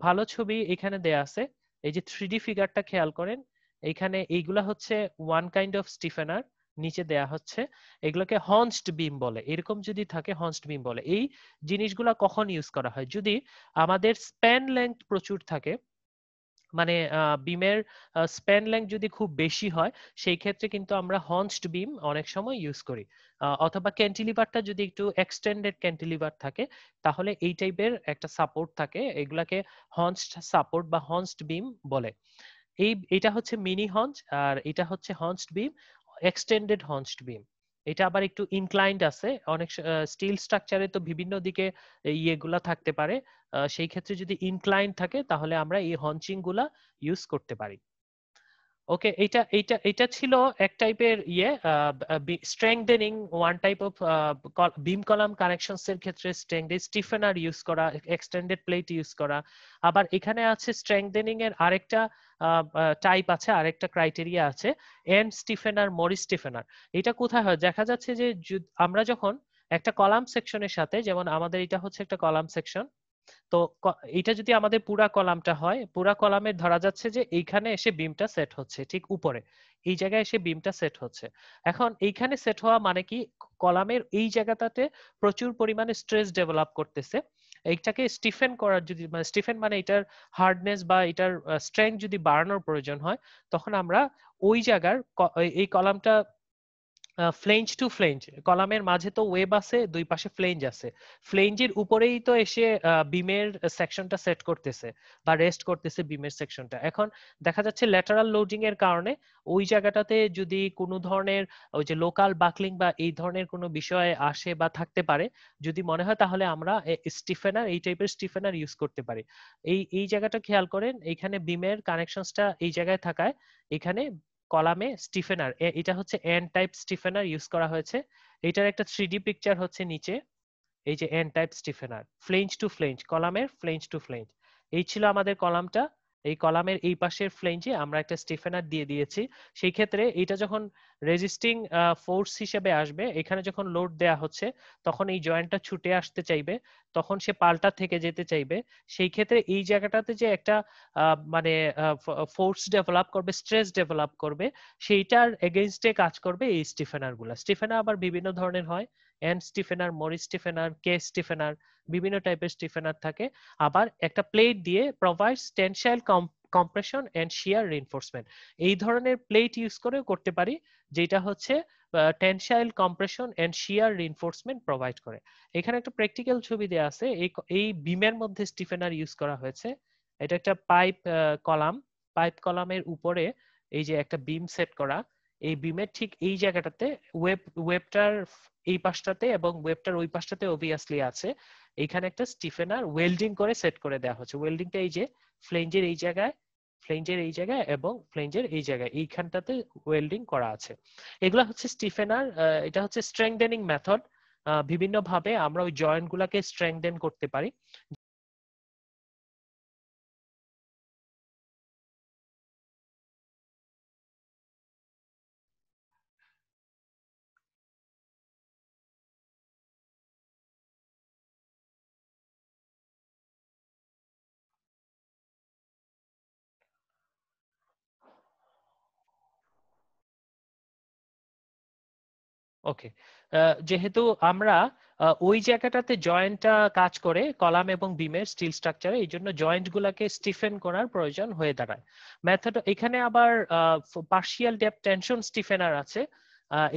ভালো ছবি এখানে দেয়া আছে, এই যে 3D ফিগারটা খেয়াল করেন, এইখানে এইগুলা হচ্ছে ওয়ান কাইন্ড অফ স্টিফেনার নিচে দেয়া হচ্ছে, এগুলোকে হনস্ট বিম বলে, এরকম যদি থাকে হনস্ট বিম বলে। এই জিনিসগুলা কখন ইউজ করা হয়? যদি আমাদের স্প্যান লেন্থ প্রচুর থাকে, মানে বিমের স্প্যান লেন্থ যদি খুব বেশি হয়, সেই ক্ষেত্রে কিন্তু আমরা হনস্ট বিম অনেক সময় ইউজ করি। অথবা ক্যান্টিলিভারটা যদি একটু এক্সটেন্ডেড ক্যান্টিলিভার থাকে তাহলে এই টাইপের একটা সাপোর্ট থাকে, এগুলাকে হনস্ট সাপোর্ট বা হনস্ট বিম বলে। এটা হচ্ছে মিনি হঞ্চ, আর এটা হচ্ছে হঞ্চড বিম, এক্সটেন্ডেড হঞ্চড বিম। এটা আবার একটু ইনক্লাইন্ড আছে, অনেক স্টিল স্ট্রাকচারে তো বিভিন্ন দিকে ইয়েগুলা থাকতে পারে, সেই ক্ষেত্রে যদি ইনক্লাইন্ড থাকে তাহলে আমরা এই হঞ্চিং গুলা ইউজ করতে পারি। ওকে, এটা এটা এটা ছিল এক টাইপের ইয়ে strengthening, one type of beam column connections এর ক্ষেত্রে স্টিফেনার ইউজ করা, এক্সটেন্ডেড প্লেট ইউজ করা। আবার এখানে আছে স্ট্রেংথেনিং এর আরেকটা টাইপ আছে, আরেকটা ক্রাইটেরিয়া আছে, এন্ড স্টিফেনার, মরি স্টিফেনার। এটা কোথায় হয়? দেখা যাচ্ছে যে আমরা যখন একটা কলাম সেকশনের সাথে, যেমন আমাদের এটা হচ্ছে একটা কলাম সেকশন, তো এটা যদি আমাদের পুরা কলামটা হয়, পুরা কলামের ধরা যাচ্ছে যে এইখানে এসে বিমটা সেট হচ্ছে ঠিক উপরে, এই জায়গায় এসে বিমটা সেট হচ্ছে। এখন এইখানে সেট হওয়া মানে কি, কলামের এই জায়গাটাতে প্রচুর পরিমাণে স্ট্রেস ডেভেলপ করতেছে। এইটাকে স্টিফেন করার, যদি মানে স্টিফেন মানে এটার হার্ডনেস বা এটার স্ট্রেংথ যদি বাড়ানোর প্রয়োজন হয়, তখন আমরা ওই জায়গার এই কলামটা ফ্লেঞ্জ টু ফ্লেঞ্জ, কলামের মাঝে তো ওয়েব আছে, দুই পাশে ফ্লেঞ্জ আছে, ফ্লেঞ্জের উপরেই তো এসে বিমের সেকশনটা সেট করতেছে বা রেস্ট করতেছে বিমের সেকশনটা। এখন দেখা যাচ্ছে ল্যাটারাল লোডিং এর কারণে ওই জায়গাটাতে যদি কোনো ধরনের ওই যে লোকাল বাকলিং বা এই ধরনের কোনো বিষয় আসে বা থাকতে পারে, যদি মনে হয় তাহলে আমরা স্টিফেনার, এই টাইপের স্টিফেনার ইউজ করতে পারি। এই জায়গাটা খেয়াল করেন, এইখানে বিমের কানেকশনসটা এই জায়গায় থাকায় এখানে কলামে স্টিফেনার, এটা হচ্ছে এন টাইপ স্টিফেনার ইউজ করা হয়েছে। এটার একটা 3D পিকচার হচ্ছে নিচে, এই যে N type stiffener, flange to flange, কলামের ফ্লেঞ্জ টু ফ্লেঞ্জ। এই ছিল আমাদের কলামটা। এই কলামের এই পাশের ফ্লেঞ্জে আমরা একটা স্টিফেনার দিয়ে দিয়েছি। সেই ক্ষেত্রে এটা যখন রেজিস্টিং ফোর্স হিসেবে আসবে, এখানে যখন লোড দেয়া হচ্ছে তখন এই জয়েন্টটা ছুটে আসতে চাইবে, তখন সে পাল্টা থেকে যেতে চাইবে। সেই ক্ষেত্রে এই জায়গাটাতে যে একটা মানে ফোর্স ডেভেলপ করবে, স্ট্রেস ডেভেলপ করবে, সেইটার এগেইনস্টে কাজ করবে এই স্টিফেনার গুলা। স্টিফেনার আবার বিভিন্ন ধরনের হয়, এন স্টিফেনার, মরিস স্টিফেনার, কে স্টিফেনার, বিভিন্ন টাইপের স্টিফেনার থাকে। আবার একটা প্লেট দিয়ে provides tensile compression and shear reinforcement, এই ধরনের প্লেট ইউজ করে করতে পারি, যেটা হচ্ছে tensile compression and shear reinforcement provide করে। এখানে একটা প্র্যাকটিক্যাল ছবি দেওয়া আছে, এই বিমের মধ্যে স্টিফেনার ইউজ করা হয়েছে। এটা একটা পাইপ কলাম, পাইপ কলামের উপরে এই যে একটা বিম সেট করা, এই বিমের ঠিক এই জায়গাটাতে ওয়েবটার এই পাশটাতে এবং ওয়েবটার ওই পাশটাতে অবভিয়াসলি আছে, এখানে একটা স্টিফেনার ওয়েল্ডিং করে সেট করে দেওয়া হচ্ছে। ওয়েল্ডিংটা এই যে ফ্লেঞ্জের এই জায়গায়, ফ্লেঞ্জের এই জায়গায় এবং ফ্লেঞ্জের এই জায়গায়, এইখানটাতে ওয়েল্ডিং করা আছে। এগুলা হচ্ছে স্টিফেনার। এটা হচ্ছে স্ট্রেংথেনিং মেথড। বিভিন্ন ভাবে আমরা ওই জয়েন্ট গুলাকে স্ট্রেংথেন করতে পারি। ওকে, যেহেতু আমরা ওই জায়গাটাতে জয়েন্টটা কাজ করে কলাম এবং বিমের স্টিল স্ট্রাকচারে, এই জন্য জয়েন্ট গুলাকে স্টিফেন করার প্রয়োজন হয়ে দাঁড়ায়। মেথড এখানে আবার পার্শিয়াল ডেপথ টেনশন স্টিফেনার আছে,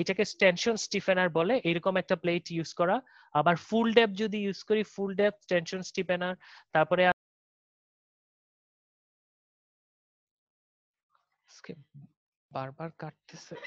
এটাকে টেনশন স্টিফেনার বলে, এরকম একটা প্লেট ইউজ করা। আবার ফুল ডেপথ যদি ইউজ করি, ফুল ডেপথ টেনশন স্টিফেনার। তারপরে আজকে বারবার কাটতেছে।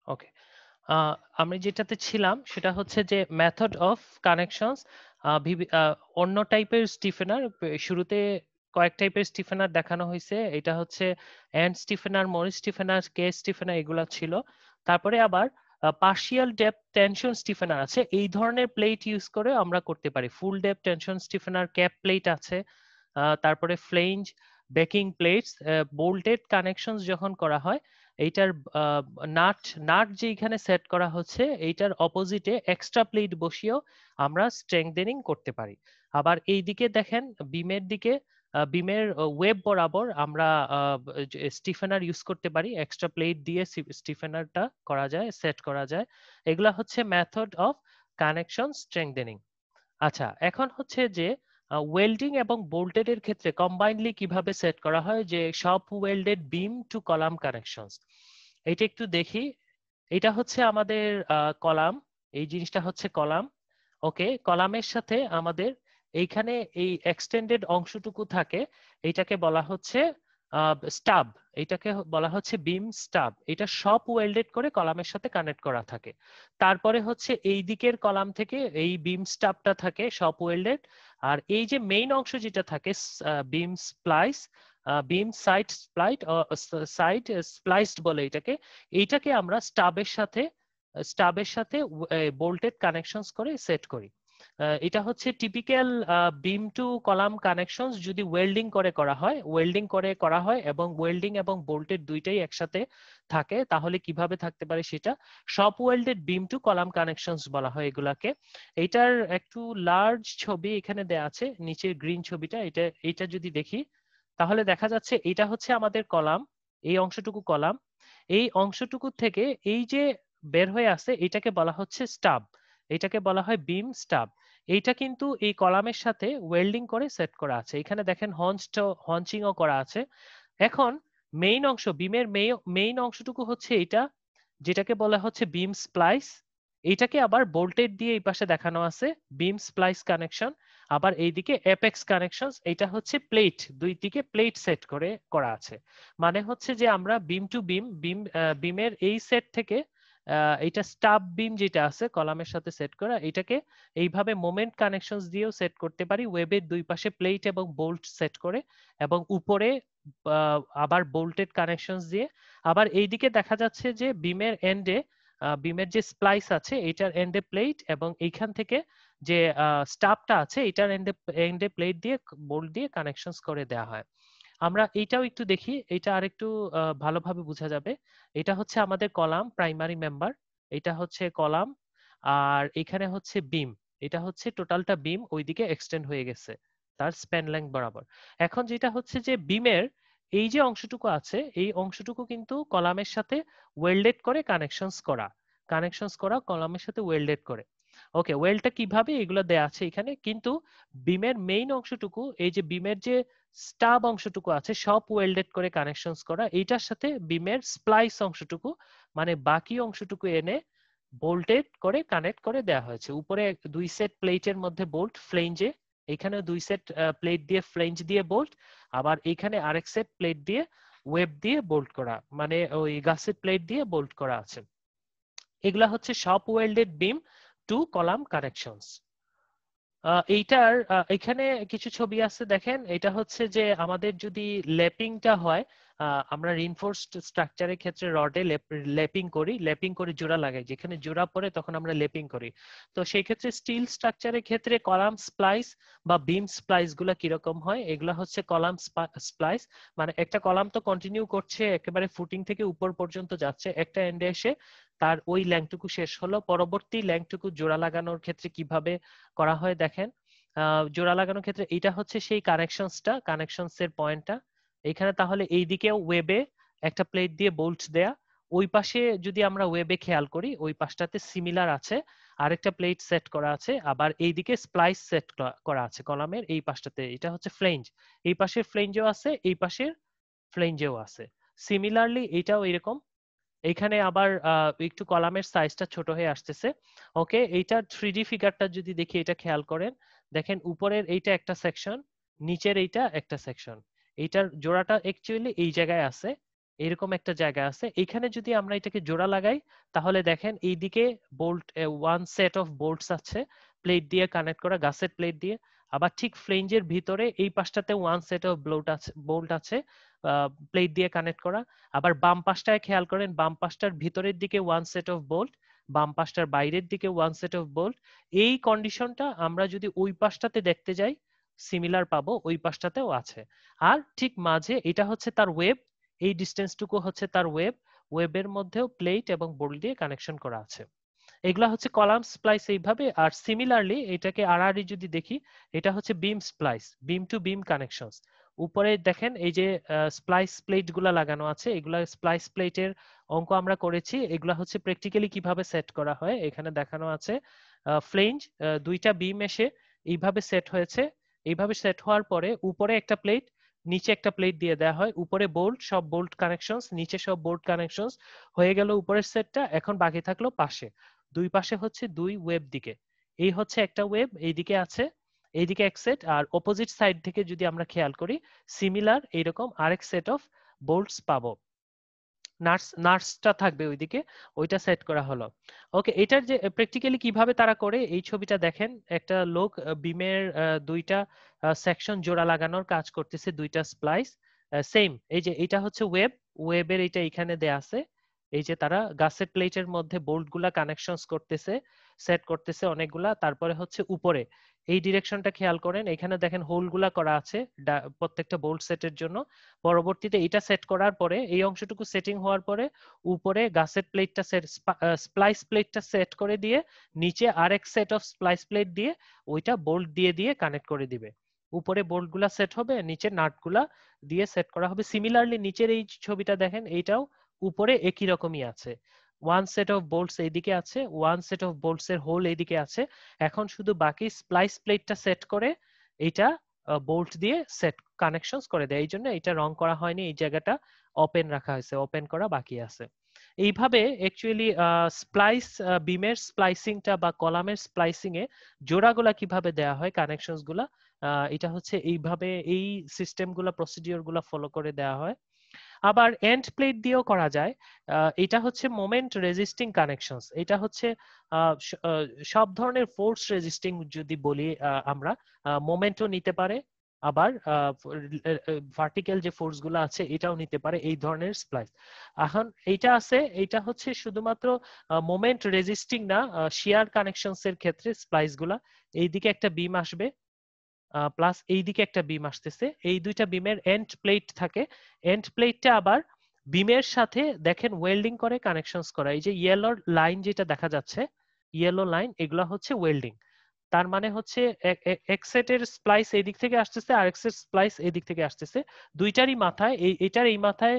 ওকে, আমি যেটাতে ছিলাম সেটা হচ্ছে যে মেথড অফ কানেকশনস। অন্য টাইপের স্টিফেনার শুরুতে কয়েক টাইপের স্টিফেনার দেখানো হয়েছে, এটা হচ্ছে এন্ড স্টিফেনার, মরিস স্টিফেনার, কে স্টিফেনার, এগুলা ছিল। তারপরে আবার পার্শিয়াল ডেপথ টেনশন স্টিফেনার আছে, এই ধরনের প্লেট ইউজ করে আমরা করতে পারি। ফুল ডেপথ টেনশন স্টিফেনার, ক্যাপ প্লেট আছে। তারপরে flange, baking plates, bolted connection যখন করা হয়, এইটার নাট নাট যেখানে সেট করা হচ্ছে এইটার অপোজিটে এক্সট্রা প্লেট বসিয়েও আমরা স্ট্রেংথেনিং করতে পারি। আবার এই দিকে দেখেন, বিমের দিকে বিমের ওয়েব বরাবর আমরা স্টিফেনার ইউজ করতে পারি, এক্সট্রা প্লেট দিয়ে স্টিফেনারটা করা যায়, সেট করা যায়। এগুলা হচ্ছে মেথড অফ কানেকশন স্ট্রেংথেনিং। আচ্ছা, এখন হচ্ছে যে ওয়েল্ডিং এবং বোল্টেড এর ক্ষেত্রে কম্বাইনলি কিভাবে সেট করা হয়, যে সব welded beam to column connections, এটা একটু দেখি। এটা হচ্ছে আমাদের কলাম, এই জিনিসটা হচ্ছে কলাম। ওকে, কলামের সাথে আমাদের এইখানে এই এক্সটেন্ডেড অংশটুকু থাকে, এইটাকে বলা হচ্ছে স্টাব, এটাকে বলা হচ্ছে বিম স্টাব। এটা সব ওয়েল্ডেড করে কলামের সাথে কানেক্ট করা থাকে। তারপরে হচ্ছে এই দিকের কলাম থেকে এই বিম স্টাবটা থাকে সব ওয়েল্ডেড। আর এই যে মেইন অংশ যেটা থাকে বিম স্প্লাইস, বিম সাইড স্প্লাইট, সাইড স্প্লাইসড বলে এটাকে। এইটাকে আমরা স্টাবের সাথে বোল্টেড কানেকশনস করে সেট করি। এটা হচ্ছে typical beam to column connections যদি ওয়েল্ডিং করে করা হয় এবং ওয়েল্ডিং এবং বোল্টেড দুইটাই একসাথে থাকে, তাহলে কিভাবে থাকতে পারে সেটা সব welded beam to column connections বলা হয় এগুলাকে। এটার একটু লার্জ ছবি এখানে দেয়া আছে, নিচের গ্রিন ছবিটা। এটা যদি দেখি তাহলে দেখা যাচ্ছে এটা হচ্ছে আমাদের কলাম, এই অংশটুকু কলাম। এই অংশটুকু থেকে এই যে বের হয়ে আসে এটাকে বলা হচ্ছে স্টাব, এটাকে বলা হয় বিম স্টাব। এইটা কিন্তু এই কলামের সাথে ওয়েল্ডিং করে সেট করা আছে। এখানে দেখেন হঞ্চিংও করা আছে। এখন মেইন অংশ, বিমের মেইন অংশটুকু হচ্ছে এটা, যেটাকে বলা হচ্ছে বিম স্প্লাইস। এইটাকে আবার বোল্টেড দিয়ে এই পাশে দেখানো আছে বিম স্প্লাইস কানেকশন। আবার এইদিকে এপেক্স কানেকশন, এটা হচ্ছে প্লেট, দুই দিকে প্লেট সেট করে করা আছে। মানে হচ্ছে যে আমরা বিম টু বিমের এই সেট থেকে এটা স্টাব বিম যেটা আছে কলামের সাথে সেট করা, এটাকে এইভাবে মোমেন্ট কানেকশনস দিয়েও সেট করতে পারি, ওয়েবের দুই পাশে প্লেট এবং বোল্ট সেট করে, এবং উপরে আবার বোল্টেড কানেকশনস দিয়ে। আবার এইদিকে দেখা যাচ্ছে যে বিমের যে স্প্লাইস আছে এটার এন্ডে প্লেট, এবং এইখান থেকে যে স্টাবটা আছে এটার এন্ডে প্লেট দিয়ে বোল্ট দিয়ে কানেকশনস করে দেওয়া হয়। আমরা এইটাও একটু দেখি, এটা আরেকটু ভালোভাবে বোঝা যাবে। এটা হচ্ছে আমাদের কলাম, প্রাইমারি মেম্বার। এটা হচ্ছে কলাম, আর এখানে হচ্ছে বিম। এটা হচ্ছে টোটালটা বিম ওইদিকে এক্সটেন্ড হয়ে গেছে তার স্প্যান লেংথ বরাবর। এখন যেটা হচ্ছে যে বিমের এই যে অংশটুকু আছে এই অংশটুকু কিন্তু কলামের সাথে ওয়েল্ডেড করে কানেকশনস করা কলামের সাথে ওয়েল্ডেড করে। ওকে, ওয়েল্ডটা কিভাবে এগুলো দেয়া আছে এখানে, কিন্তু বিমের মেইন অংশটুকু, এই যে বিমের যে স্টাব অংশটুকু আছে সব ওয়েল্ডেড করে কানেকশনস করা, এইটার সাথে বিমের স্প্লাইস অংশটুকু মানে বাকি অংশটুকু এনে বোল্টেড করে কানেক্ট করে দেওয়া হয়েছে। উপরে দুই সেট প্লেটের মধ্যে বোল্ট ফ্লেঞ্জে, এখানে দুই সেট প্লেট দিয়ে ফ্লেঞ্জ দিয়ে বোল্ট, আবার এখানে আরেক সেট প্লেট দিয়ে ওয়েব দিয়ে বোল্ট করা, মানে ওই গাছের প্লেট দিয়ে বোল্ট করা আছে। এগুলা হচ্ছে সব welded beam to column connections. এইটার এখানে কিছু ছবি আছে দেখেন, এটা হচ্ছে যে আমাদের যদি লেপিংটা হয়, আমরা রিনফোর্সড স্ট্রাকচারের ক্ষেত্রে রডে লেপিং করে জোড়া লাগাই, যেখানে জোড়া পড়ে তখন আমরা লেপিং করি। তো সেই ক্ষেত্রে স্টিল স্ট্রাকচারের ক্ষেত্রে কলাম স্প্লাইস বা বিম স্প্লাইস গুলা কিরকম হয়, এগুলা হচ্ছে কলাম স্প্লাইস। মানে একটা কলাম তো কন্টিনিউ করছে, একেবারে ফুটিং থেকে উপর পর্যন্ত যাচ্ছে, একটা এন্ডে এসে তার ওই ল্যাংটুকু শেষ হলো, পরবর্তী ল্যাংটুকু জোড়া লাগানোর ক্ষেত্রে কিভাবে করা হয় দেখেন। জোড়া লাগানোর ক্ষেত্রে এটা হচ্ছে সেই কানেকশনস এর পয়েন্টটা এখানে। তাহলে এই দিকেও ওয়েবে একটা প্লেট দিয়ে বোল্ট দেয়া, ওই পাশে যদি আমরা ওয়েবে খেয়াল করি ওই পাশটাতে সিমিলার আছে আরেকটা প্লেট সেট করা আছে, আবার এইদিকে স্প্লাইস সেট করা আছে কলামের এই পাশটাতে, এটা হচ্ছে ফ্লেঞ্জ। এই পাশের ফ্লেঞ্জও আছে, এই পাশের ফ্লেঞ্জেও আছে। সিমিলারলি এটাও এরকম। এখানে আবার একটু কলামের সাইজটা ছোট হয়ে আসতেছে। ওকে, এইটা 3D ফিগারটা যদি দেখি, এটা খেয়াল করেন, দেখেন উপরের এইটা একটা সেকশন, নিচের এইটা একটা সেকশন, এইটার জোড়াটা অ্যাকচুয়ালি এই জায়গায় আছে, এরকম একটা জায়গা আছে। এখানে যদি আমরা এটাকে জোড়া লাগাই তাহলে দেখেন এইদিকে bolt, one set of bolts আছে প্লেট দিয়ে কানেক্ট করা, গাছের প্লেট দিয়ে। আবার ঠিক ফ্লেঞ্জের ভিতরে এই পাশটাতে ওয়ান সেট অফ বোল্ট আছে প্লেট দিয়ে কানেক্ট করা। আবার বাম পাশটায় খেয়াল করেন, বাম পাশটার ভিতরের দিকে ওয়ান সেট অফ বোল্ট, বাম পাশটার বাইরের দিকে ওয়ান সেট অফ বোল্ট। এই কন্ডিশনটা আমরা যদি ওই পাশটাতে দেখতে যাই সিমিলার পাবো, ওই পাশটাতেও আছে। আর ঠিক মাঝে এটা হচ্ছে তার ওয়েব, এই ডিস্টেন্সটুকু হচ্ছে তার ওয়েব, ওয়েবের মধ্যেও প্লেট এবং বোল্ট দিয়ে কানেকশন করা আছে। এগুলা হচ্ছে কলাম স্প্লাইস এইভাবে। আর সিমিলারলি এটাকে আড়াআড়ি যদি দেখি, এটা হচ্ছে বিম স্প্লাইস, বিম টু বিম কানেকশনস। উপরে দেখেন এই যে স্প্লাইস প্লেট গুলা লাগানো আছে, এগুলা স্প্লাইস প্লেটের অঙ্ক আমরা করেছি। এগুলা হচ্ছে প্র্যাকটিক্যালি কিভাবে সেট করা হয় এখানে দেখানো আছে। ফ্লেঞ্জ দুইটা বিম এসে এইভাবে সেট হয়েছে, এইভাবে সেট হওয়ার পরে উপরে একটা প্লেট, নিচে একটা প্লেট দিয়ে দেওয়া হয়, উপরে বোল্ট, সব বোল্ট কানেকশনস, নিচে সব বোল্ট কানেকশনস হয়ে গেল উপরের সেটটা। এখন বাকি থাকলো পাশে, দুই পাশে হচ্ছে দুই ওয়েব দিকে, এই হচ্ছে একটা ওয়েব এইদিকে আছে, এইদিকে এক সেট, আর অপোজিট সাইড থেকে যদি আমরা খেয়াল করি সিমিলার এইরকম আরেক সেট অফ বোল্টস পাবো। নার্সটা থাকবে ওইদিকে, ওইটা সেট করা হলো। ওকে, এটার যে প্র্যাকটিক্যালি কিভাবে তারা করে এই ছবিটা দেখেন, একটা লোক বিমের দুইটা সেকশন জোড়া লাগানোর কাজ করতেছে, দুইটা স্প্লাইস সেম। এই যে এটা হচ্ছে ওয়েবের এটা এখানে দেয়া আছে। এই যে তারা গাছের প্লেটের মধ্যে বোল্ট গুলা কানেকশনস করতেছে, সেট করতেছে অনেকগুলা। তারপরে হচ্ছে উপরে এই ডিরেকশনটা খেয়াল করেন, এখানে দেখেন হোল গুলা করা আছে প্রত্যেকটা বোল্ট সেটের জন্য। পরবর্তীতে এটা সেট করার পরে এই অংশটুকু সেটিং হওয়ার পরে উপরে গাছের প্লেটটা সেট, স্প্লাইস প্লেটটা সেট করে দিয়ে নিচে আরেক সেট অফ স্প্লাইস প্লেট দিয়ে ওইটা বোল্ট দিয়ে দিয়ে কানেক্ট করে দিবে। উপরে বোল্ট গুলা সেট হবে, নিচে নাট গুলা দিয়ে সেট করা হবে। সিমিলারলি নিচের এই ছবিটা দেখেন, এইটাও উপরে একই রকমই আছে। ওয়ান সেট অফ বোল্টস এইদিকে আছে, ওয়ান সেট অফ বোল্টস এর হোল এইদিকে আছে। এখন শুধু বাকি স্প্লাইস প্লেটটা সেট করে এটা বোল্ট দিয়ে সেট কানেকশনস করে দেয়। এই জন্য এটা রং করা হয়নি, এই জায়গাটা ওপেন রাখা হয়েছে, ওপেন করা বাকি আছে। এইভাবে অ্যাকচুয়ালি স্প্লাইস বিমের স্প্লাইসিংটা বা কলামের স্প্লাইসিং এ জোড়াগুলা কিভাবে দেয়া হয়, কানেকশনস গুলা এটা হচ্ছে এইভাবে এই সিস্টেম গুলা প্রসিডিওর গুলা ফলো করে দেয়া হয়। আবার এন্ড প্লেট দিয়েও করা যায়। এটা হচ্ছে মোমেন্ট রেজিস্টিং কানেকশনস। এটা হচ্ছে সব ধরনের ফোর্স রেজিস্টিং যদি বলি আমরা, মোমেন্টও নিতে পারে, আবার ভার্টিক্যাল যে ফোর্স গুলো আছে এটাও নিতে পারে এই ধরনের স্প্লাইস। এখন এইটা আছে, এইটা হচ্ছে শুধুমাত্র মোমেন্ট রেজিস্টিং না, শিয়ার কানেকশনস এর ক্ষেত্রে স্প্লাইস গুলা এইদিকে একটা বিম আসবে প্লাস এইদিকে একটা বিম আসতেছে, এই দুইটা বিমের এন্ড প্লেট থাকে। এন্ড প্লেটটা আবার বিমের সাথে দেখেন ওয়েল্ডিং করে কানেকশনস করা। এই যে ইয়েলো লাইন যেটা দেখা যাচ্ছে, ইয়েলো লাইন, এগুলা হচ্ছে ওয়েল্ডিং। তার মানে হচ্ছে এক সেটের স্প্লাইস এই দিক থেকে আসতেছে, আরেক সেট স্প্লাইস এই দিক থেকে আসতেছে। দুইটারই মাথায় এটার এই মাথায়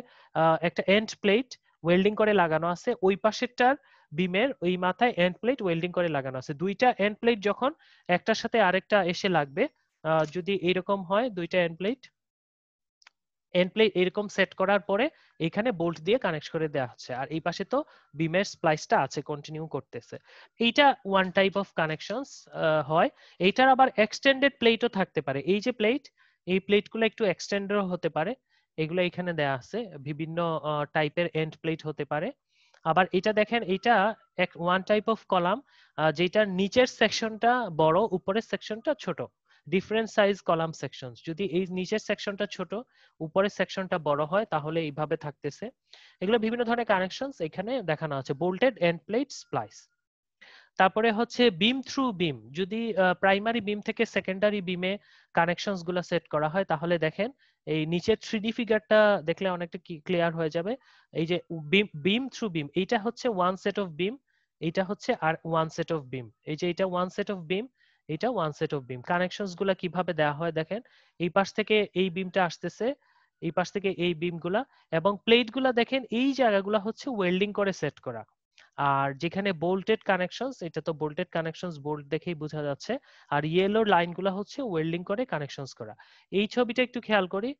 একটা এন্ড প্লেট ওয়েল্ডিং করে লাগানো আছে, ওই পাশেরটার বিমের ওই মাথায় এন্ড প্লেট ওয়েল্ডিং করে লাগানো আছে। দুইটা এন্ড প্লেট যখন একটার সাথে আরেকটা এসে লাগবে, যদি এরকম হয় দুইটা এন্ড প্লেট এরকম সেট করার পরে এখানে বোল্ট দিয়ে কানেক্ট করে দেওয়া হচ্ছে, আর এই পাশে তো বিমের স্প্লাইসটা আছে, কন্টিনিউ করতেছে। এইটা ওয়ান টাইপ অফ কানেকশনস হয়। এইটার আবার এক্সটেন্ডেড প্লেটও থাকতে পারে। এই যে প্লেট, এই প্লেটগুলো একটু এক্সটেন্ডেডও হতে পারে, এগুলো এখানে দেয়া আছে। বিভিন্ন টাইপের এন্ড প্লেট হতে পারে। আবার এটা দেখেন, এটা এক ওয়ান টাইপ অফ কলাম, যেটার নিচের সেকশনটা বড়, উপরের সেকশনটা ছোট। ডিফারেন্ট সাইজ কলাম সেকশনস, যদি এই নিচের সেকশনটা ছোট উপরের সেকশনটা বড় হয় তাহলে এইভাবে থাকতেছে। এগুলো বিভিন্ন ধরনের কানেকশনস এখানে দেখানো আছে, বোল্টেড এন্ড প্লেট স্প্লাইস। তারপরে হচ্ছে বিম থ্রু বিম, যদি প্রাইমারি বিম থেকে সেকেন্ডারি বিমে কানেকশনস গুলো সেট করা হয় তাহলে দেখেন এই নিচের 3D ফিগারটা দেখলে অনেকটা ক্লিয়ার হয়ে যাবে। এই যে বিম থ্রু বিম, এইটা হচ্ছে ওয়ান সেট অফ বিম, এইটা হচ্ছে আর ওয়ান সেট অফ বিম। এই যে এটা ওয়ান সেট অফ বিম, এটা one set of beam. Connections গুলা কিভাবে দেওয়া হয় দেখেন, এই পাশ থেকে এই বিমটা আসতেছে, এই পাশ থেকে এই বিম গুলা, এবং প্লেট গুলা দেখেন এই জায়গাগুলা হচ্ছে ওয়েল্ডিং করে সেট করা। আর যেখানে বোল্টেড কানেকশনস, এটা তো বোল্টেড কানেকশনস বোল্ট দেখেই বোঝা যাচ্ছে, আর ইয়েলো লাইনগুলো হচ্ছে ওয়েল্ডিং করে কানেকশনস করা। এই ছবিটা একটু খেয়াল করি,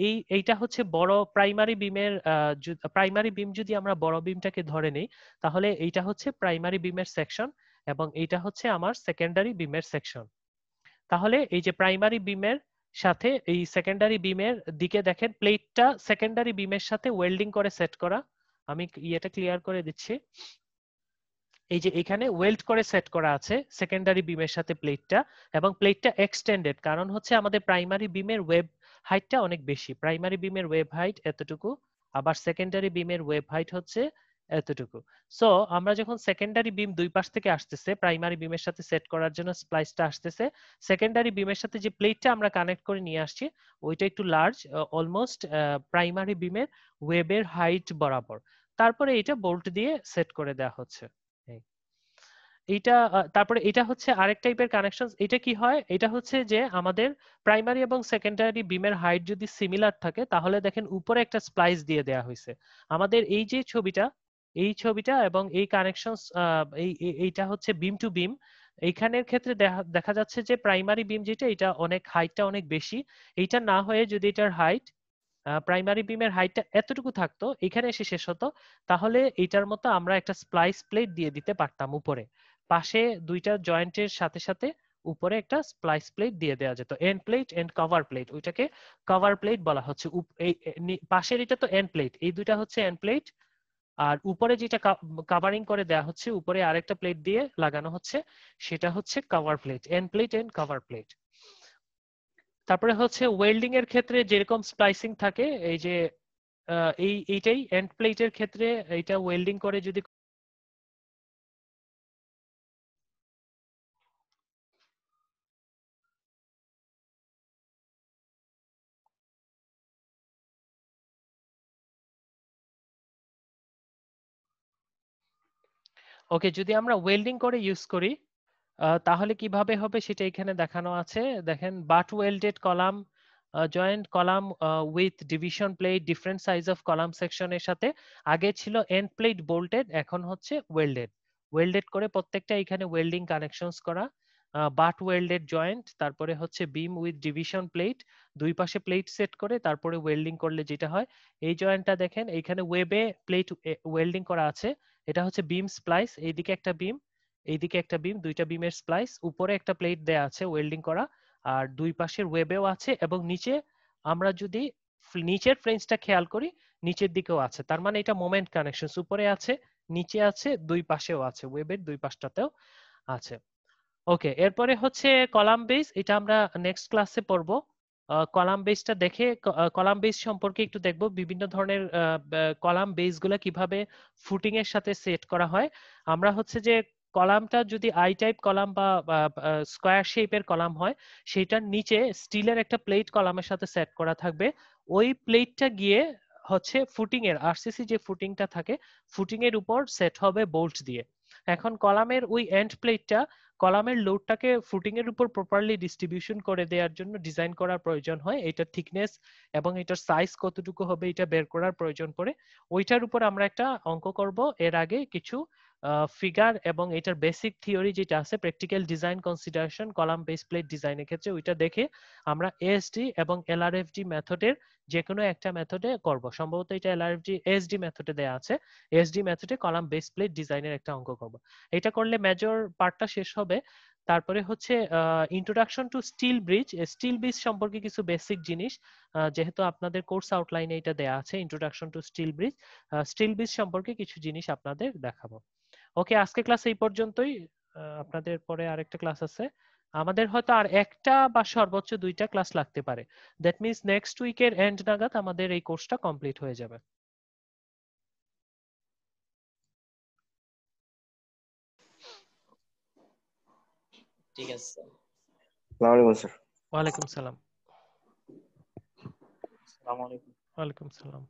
এই এইটা হচ্ছে বড় প্রাইমারি বিমের, প্রাইমারি বিম যদি আমরা বড় বিমটাকে ধরে নেই তাহলে এইটা হচ্ছে প্রাইমারি বিমের সেকশন এবং এইটা হচ্ছে আমার সেকেন্ডারি বিমের সেকশন। তাহলে এই যে প্রাইমারি বিমের সাথে এই সেকেন্ডারি বিমের দিকে দেখেন প্লেটটা সেকেন্ডারি বিমের সাথে ওয়েল্ডিং করে সেট করা। আমি ইয়েটা ক্লিয়ার করে দিচ্ছি। এই যে এখানে ওয়েল্ড করে সেট করা আছে সেকেন্ডারি বিমের সাথে প্লেটটা, এবং প্লেটটা এক্সটেন্ডেড, কারণ হচ্ছে আমাদের প্রাইমারি বিমের ওয়েব হাইটটা অনেক বেশি। প্রাইমারি বিমের ওয়েব হাইট এতটুকু, আবার সেকেন্ডারি বিমের ওয়েব হাইট হচ্ছে এতটুকু। সো আমরা যখন সেকেন্ডারি বিম দুই পাশ থেকে আসতেছে প্রাইমারি বিমের সাথে সেট করার জন্য স্প্লাইসটা আসতেছে, সেকেন্ডারি বিমের সাথে যে প্লেটটা আমরা কানেক্ট করে নিয়ে আসছি ওইটা একটু লার্জ, অলমোস্ট প্রাইমারি বিমের ওয়েবের হাইট বরাবর। তারপরে এটা বোল্ট দিয়ে সেট করে দেওয়া হচ্ছে। এইটা তারপরে এটা হচ্ছে আরেক টাইপের কানেকশন। এটা কি হয়, এটা হচ্ছে যে আমাদের প্রাইমারি এবং সেকেন্ডারি বিমের হাইট যদি সিমিলার থাকে তাহলে দেখেন উপরে একটা স্প্লাইস দিয়ে দেয়া হয়েছে। আমাদের এই যে ছবিটা, এই ছবিটা এবং এই কানেকশন, এইটা হচ্ছে বিম টু বিম। এইখানের ক্ষেত্রে দেখা যাচ্ছে যে প্রাইমারি বিম যেটা, এটা অনেক হাইটটা অনেক বেশি। এইটা না হয়ে যদি এটার হাইট, প্রাইমারি বিমের হাইটটা এতটুকু থাকতো, এখানে এসে শেষ হতো, তাহলে এইটার মতো আমরা একটা স্প্লাইস প্লেট দিয়ে দিতে পারতাম উপরে, পাশে দুইটা জয়েন্টের সাথে সাথে উপরে একটা স্প্লাইস প্লেট দিয়ে দেওয়া যেত, end plate and cover plate, ওইটাকে কভার প্লেট বলা হচ্ছে। এই পাশের এটা তো এন্ড প্লেট, এই দুইটা হচ্ছে এন্ড প্লেট, আর উপরে যেটা কাভারিং করে দেওয়া হচ্ছে, উপরে আরেকটা প্লেট দিয়ে লাগানো হচ্ছে, সেটা হচ্ছে cover plate, end plate and cover plate. তারপরে হচ্ছে ওয়েল্ডিং এর ক্ষেত্রে যেরকম স্প্লাইসিং থাকে, এই যে এইটাই এন্ড প্লেটের ক্ষেত্রে এইটা ওয়েল্ডিং করে যদি ওকে, যদি আমরা ওয়েল্ডিং করে ইউজ করি তাহলে কিভাবে হবে সেটা এখানে দেখানো আছে। দেখেন, but welded column, joint column with division plate, different size of column সেকশনের সাথে। আগে ছিল এন্ড প্লেট বোল্টেড, এখন হচ্ছে ওয়েল্ডেড। ওয়েল্ডেড করে প্রত্যেকটা এখানে ওয়েল্ডিং কানেকশনস করা। বাট ওয়েল্ডেড জয়েন্ট, তারপরে হচ্ছে বিম উইথ ডিভিশন প্লেট, দুই পাশে প্লেট সেট করে তারপরে ওয়েল্ডিং করলে যেটা হয়, এই জয়েন্টটা দেখেন এইখানে ওয়েবে প্লেট ওয়েল্ডিং করা আছে। এটা হচ্ছে বিম স্প্লাইস, এইদিকে একটা বিম, এইদিকে একটা বিম, দুইটা বিমের স্প্লাইস, উপরে একটা প্লেট দেয়া আছে ওয়েল্ডিং করা, আর দুই পাশের ওয়েবেও আছে, এবং নিচে আমরা যদি নিচের ফ্রেঞ্চটা খেয়াল করি, নিচের দিকেও আছে, তার মানে এটা মোমেন্ট কানেকশন, উপরে আছে, নিচে আছে, দুই পাশেও আছে, ওয়েবের দুই পাশটাতেও আছে। ওকে, এরপরে হচ্ছে কলাম বেস, এটা আমরা নেক্সট ক্লাসে পড়বো। কলাম বেসটা দেখে কলাম বেস সম্পর্কে একটু দেখবো, বিভিন্ন ধরনের কলাম বেস গুলা কিভাবে ফুটিং এর সাথে সেট করা হয়। আমরা হচ্ছে যে কলামটা যদি আই টাইপ কলাম বা স্কোয়ার শেপের কলাম হয়, সেটার নিচে স্টিলের একটা প্লেট কলামের সাথে সেট করা থাকবে। ওই প্লেটটা গিয়ে হচ্ছে ফুটিং এর আরসিসি যে ফুটিংটা থাকে, ফুটিং এর উপর সেট হবে বোল্ট দিয়ে। এখন কলামের ওই এন্ড প্লেটটা কলামের লোডটাকে ফুটিং এর উপর প্রপারলি ডিস্ট্রিবিউশন করে দেওয়ার জন্য ডিজাইন করার প্রয়োজন হয়। এটার থিকনেস এবং এটার সাইজ কতটুকু হবে এটা বের করার প্রয়োজন পড়ে। ওইটার উপর আমরা একটা অঙ্ক করব এর আগে কিছু ফিগার, এবং এটার বেসিক থিওরি যেটা আছে practical design consideration column base plate ডিজাইনের ক্ষেত্রে, ওইটা দেখে আমরা এএসডি এবং এলআরএফডি মেথডের যে কোনো একটা মেথডে করব। সম্ভবত এটা এলআরএফডি এএসডি মেথডে দেয়া আছে, এএসডি মেথডে কলাম বেস প্লেট ডিজাইনের একটা অঙ্ক করব। এটা করলে মেজর পার্টটা শেষ হবে। তারপরে হচ্ছে introduction to still bridge, still bridge সম্পর্কে কিছু বেসিক জিনিস, যেহেতু আপনাদের কোর্স আউটলাইনে এটা দেয়া আছে introduction to still bridge, still bridge সম্পর্কে কিছু জিনিস আপনাদের দেখাবো। ওকে, আজকে ক্লাস এই পর্যন্তই। আপনাদের পরে আরেকটা ক্লাস আছে, আমাদের হয়তো আর একটা বা সর্বোচ্চ দুইটা ক্লাস লাগতে পারে। দ্যাট মিনস নেক্সট উইকের এন্ড নাগাদ আমাদের এই কোর্সটা কমপ্লিট হয়ে যাবে। ঠিক আছে স্যার। আসসালামু আলাইকুম স্যার। ওয়ালাইকুম সালাম। আসসালামু আলাইকুম। ওয়ালাইকুম সালাম।